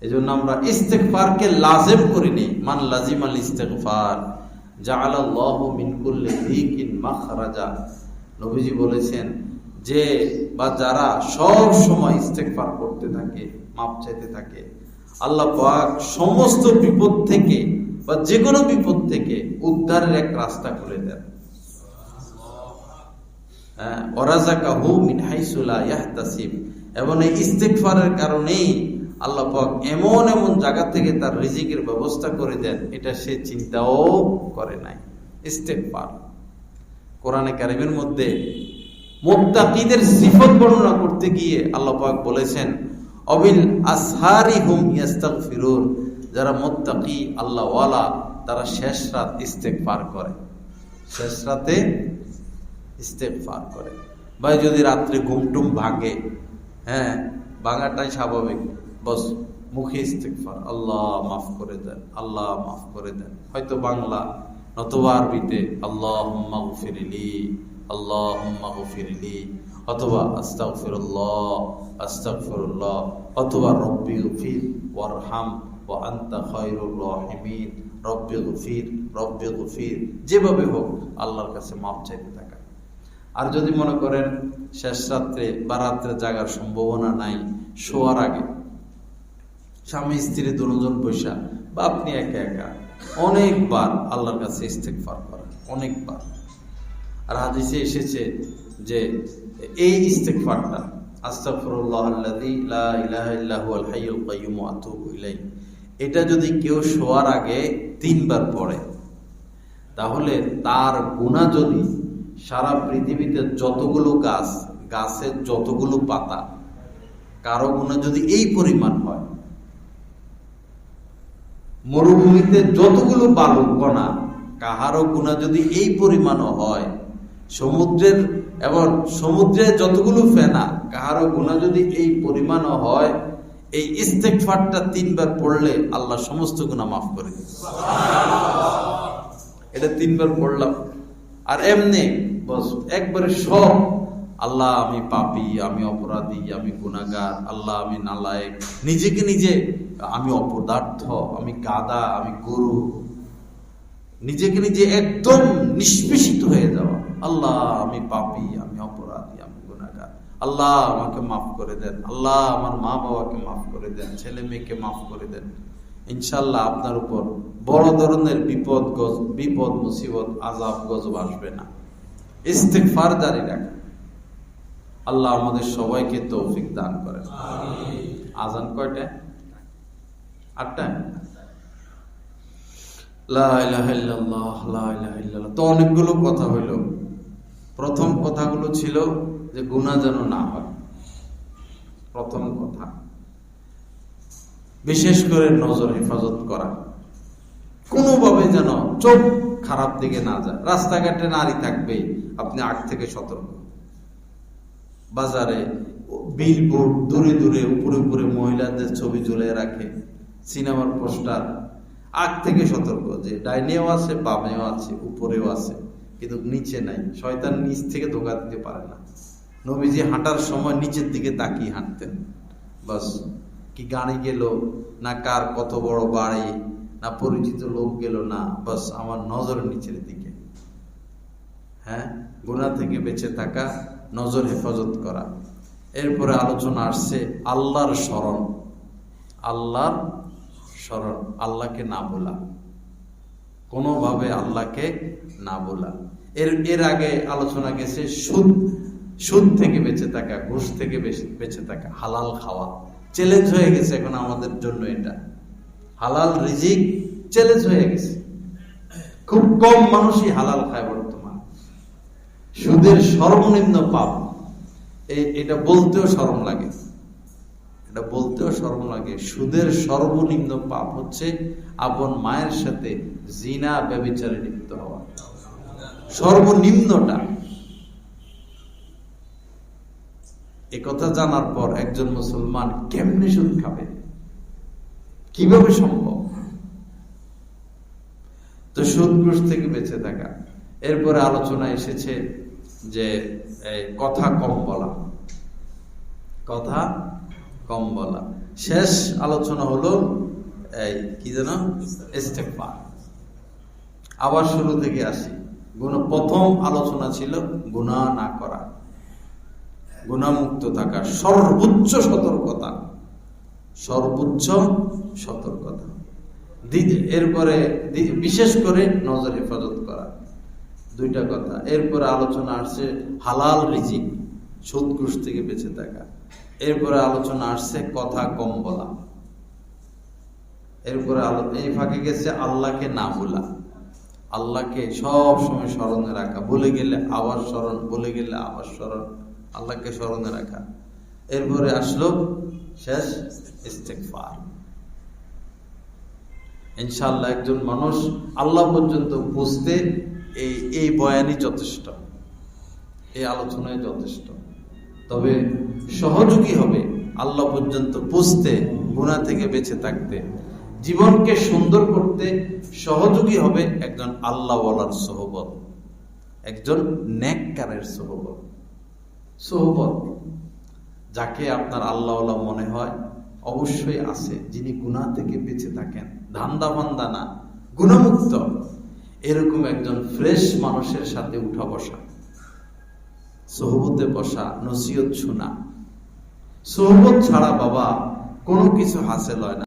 এজন্য আমরা ইস্তেগফারকে লাজিম করিনি। মান লাজিমাল ইস্তেগফার জাআলাল্লাহু মিন কুল্লি যিকিন মাখরাজা। নবীজি বলেছেন যে, বা যারা সব সময় ইস্তেগফার করতে থাকে, মাপ চাইতে থাকে, আল্লাহ পাক সমস্ত বিপদ থেকে বা যে কোনো বিপদ থেকে উদ্ধারের এক রাস্তা খুলে দেন। ওয়ারাযাকাহু মিন হাইসু লা ইয়াহতাসিব। এবং এই ইস্তেগফারের কারণেই আল্লাহ পাক এমন এমন জায়গা থেকে তার রিজিকের ব্যবস্থা করে দেন, এটা সে চিন্তাও করে নাই। ইস্তেগফার কোরআনে কারিমের মধ্যে মুত্তাকিদের সিফত বর্ণনা করতে গিয়ে আল্লাহ পাক বলেছেন, অবিল আসহারি হুম ইস্তাগফিরুন। যারা মুত্তাকি, আল্লাহ ওয়ালা, তারা শেষ রাত ইস্তেগফার করে, শেষ রাতে ইস্তেগফার করে। ভাই যদি রাত্রে ঘুমটুম ভাঙে, ভাঙাটাই স্বাভাবিক, বস মুখে ইস্তেগফার, আল্লাহ মাফ করে দেন, আল্লাহ মাফ করে দেন। হয়তো বাংলা নতুবা আরবিতে আল্লাহুম্মা গফিরলি আল্লাহুম্মা গফিরলি, অথবা আস্তাগফিরুল্লাহ আস্তাগফিরুল্লাহ, অথবা রব্বি গফির ওয়ারহাম ওয়া আনতা খায়রুর রাহিমিন, রব্বি গফির রব্বি গফির, যেভাবে হোক আল্লাহর কাছে মাপ চাইতে থাকা। আর যদি মনে করেন শেষ রাত্রে বা রাত্রে জাগার সম্ভাবনা নাই, শোয়ার আগে স্বামী স্ত্রী দুজন বৈশা বা আপনি একা একা অনেকবার আল্লাহর কাছে ইস্তেগফার করেন, অনেকবার। আর হাদিসে এসেছে যে এই ইস্তেগফারটা আস্তাগফিরুল্লাহাল্লাযী লা ইলাহা ইল্লা হুয়াল হাইয়ুল কাইয়্যুম ওয়া আতুবু ইলাইহি, এটা যদি কেউ শোয়ার আগে 3 বার পড়ে, তাহলে তার গুনাহ যদি সারা পৃথিবীতে যতগুলো গাছ, গাছের যতগুলো পাতা, কারো গুনাহ যদি এই পরিমাণ হয়, মরুভূমিতে যতগুলো বালু কণা, কাহারও গুনাহ যদি এই পরিমাণও হয়, সমুদ্রের এবং সমুদ্রে যতগুলো ফেনা, কাহারও গুনাহ যদি এই পরিমাণও হয়, এই ইস্তেগফারটা 3 বার পড়লে আল্লাহ সমস্ত গুনাহ মাফ করে দেন। এটা 3 বার পড়লাম। আর এমনি বস একবারে সব, আল্লাহ আমি পাপী, আমি অপরাধী, আমি গুনাহগার, আল্লাহ আমি নালায়েক, নিজেকে নিজে আমি অপদার্থ, আমি গাদা, আমি গরু, নিজেকে নিজে একদম নিষ্পেষিত হয়ে যাওয়া, আল্লাহ আমি পাপী, আমি অপরাধী, আমি গুনাহগার, আল্লাহ আমাকে মাফ করে দেন, আল্লাহ আমার মা বাবাকে মাফ করে দেন, ছেলে মেয়েকে মাফ করে দেন। ইনশাআল্লাহ আপনার উপর বড় ধরনের বিপদ মুসিবত আযাব গজব আসবে না। ইস্তেগফার জারি রাখা। আল্লাহ আমাদের সবাইকে তৌফিক দান করেন। আযান কয়টা? 8টা। লা ইলাহা ইল্লাল্লাহ, লা ইলাহা ইল্লাল্লাহ। তো অনেকগুলো কথা হইল। প্রথম কথাগুলো ছিল যে গুনাহ যেন না হয়, প্রথম কথা। বিশেষ করে নজর হেফাজত করা, কোনোভাবে যেন চোখ খারাপ দিকে না যায়। রাস্তাঘাটে নারী থাকবে, আপনি আগ থেকে সতর্ক। বাজারে বিলবোর্ড দূরে দূরে উপরে উপরে মহিলাদের ছবি ঝুলিয়ে রাখে, সিনেমার পোস্টার, আগ থেকে সতর্ক যে ডাইনেও আছে, বামেও আছে, উপরেও আছে, কিন্তু নিচে নাই। শয়তান নিচ থেকে ধোঁকা দিতে পারে না। নবীজি হাঁটার সময় নিচের দিকে তাকিয়ে হাঁটতেন। বাস, কি গাড়ি গেল না, কার কত বড় বাড়ি, না পরিচিত লোক গেল, না, বাস আমার নজর নিচের দিকে। হ্যাঁ, গুনাহ থেকে বেঁচে থাকা, নজর হেফাজত করা। এরপরে আলোচনা আসছে আল্লাহর স্মরণ, আল্লাহর স্মরণ, আল্লাহকে না বলা, কোনোভাবে আল্লাহকে না বলা। এর আগে আলোচনা গেছে সুদ থেকে বেঁচে থাকা, ঘুষ থেকে বেঁচে থাকা, হালাল খাওয়া। চ্যালেঞ্জ হয়ে গেছে এখন আমাদের জন্য, এটা হালাল রিজিক চ্যালেঞ্জ হয়ে গেছে। খুব কম মানুষই হালাল খায় বর্তমান। সুদের সর্বনিম্ন পাপ, এটা বলতেও শরম লাগে, এটা বলতেও শরম লাগে। সুদের সর্বনিম্ন পাপ হচ্ছে আপন মায়ের সাথে জিনা ব্যভিচারে লিপ্ত হওয়া, সর্বনিম্নটা। একথা জানার পর একজন মুসলমান কেমনে সুদ খাবে, কিভাবে সম্ভব? তো সুদ ঘুষ থেকে বেঁচে থাকা। এরপরে আলোচনা এসেছে যে কথা কম বলা, কথা কম বলা। শেষ আলোচনা হলো কি যেন, ইস্তেগফার। আবার শুরু থেকে আসি। প্রথম আলোচনা ছিল গুনাহ না করা, গুনাহমুক্ত থাকা, সর্বোচ্চ সতর্কতা, সর্বোচ্চ সতর্কতা। এরপরে বিশেষ করে নজর হেফাজত করা, 2টা কথা। এরপরে আলোচনা আসছে হালাল রিজিক, সুদ ঘুষ থেকে বেঁচে থাকা। এরপরে আলোচনা আসছে কথা কম বলা। এরপরে এই ফাঁকে গেছে আল্লাহকে না ভোলা, আল্লাহকে সব সময় স্মরণে রাখা, ভুলে গেলে আবার স্মরণ, ভুলে গেলে আবার স্মরণ, আল্লাহকে স্মরণে রাখা। এরপরে আসলো শেষ ইস্তেগফার। ইনশাআল্লাহ একজন মানুষ আল্লাহ পর্যন্ত বুঝতে এই বয়ানই যথেষ্ট, এই আলোচনায় যথেষ্ট। তবে সহযোগী হবে আল্লাহ পর্যন্ত বুঝতে, গুনাহ থেকে বেঁচে থাকতে, জীবনকে সুন্দর করতে সহযোগী হবে একজন আল্লাহওয়ালার সোহবত। একজন নেককারের সোহবত। সোহবত যাকে আপনার আল্লাহওয়ালা মনে হয় অবশ্যই আছে, যিনি গুনাহ থেকে বেঁচে থাকেন, ধান্দা বান্দা না, গুনাহমুক্ত, এরকম একজন ফ্রেশ মানুষের সাথে উঠা বসা, সোহবতে বসা, নসিহত শোনা। সোহবত ছাড়া বাবা কোনো কিছু হাসিল হয় না।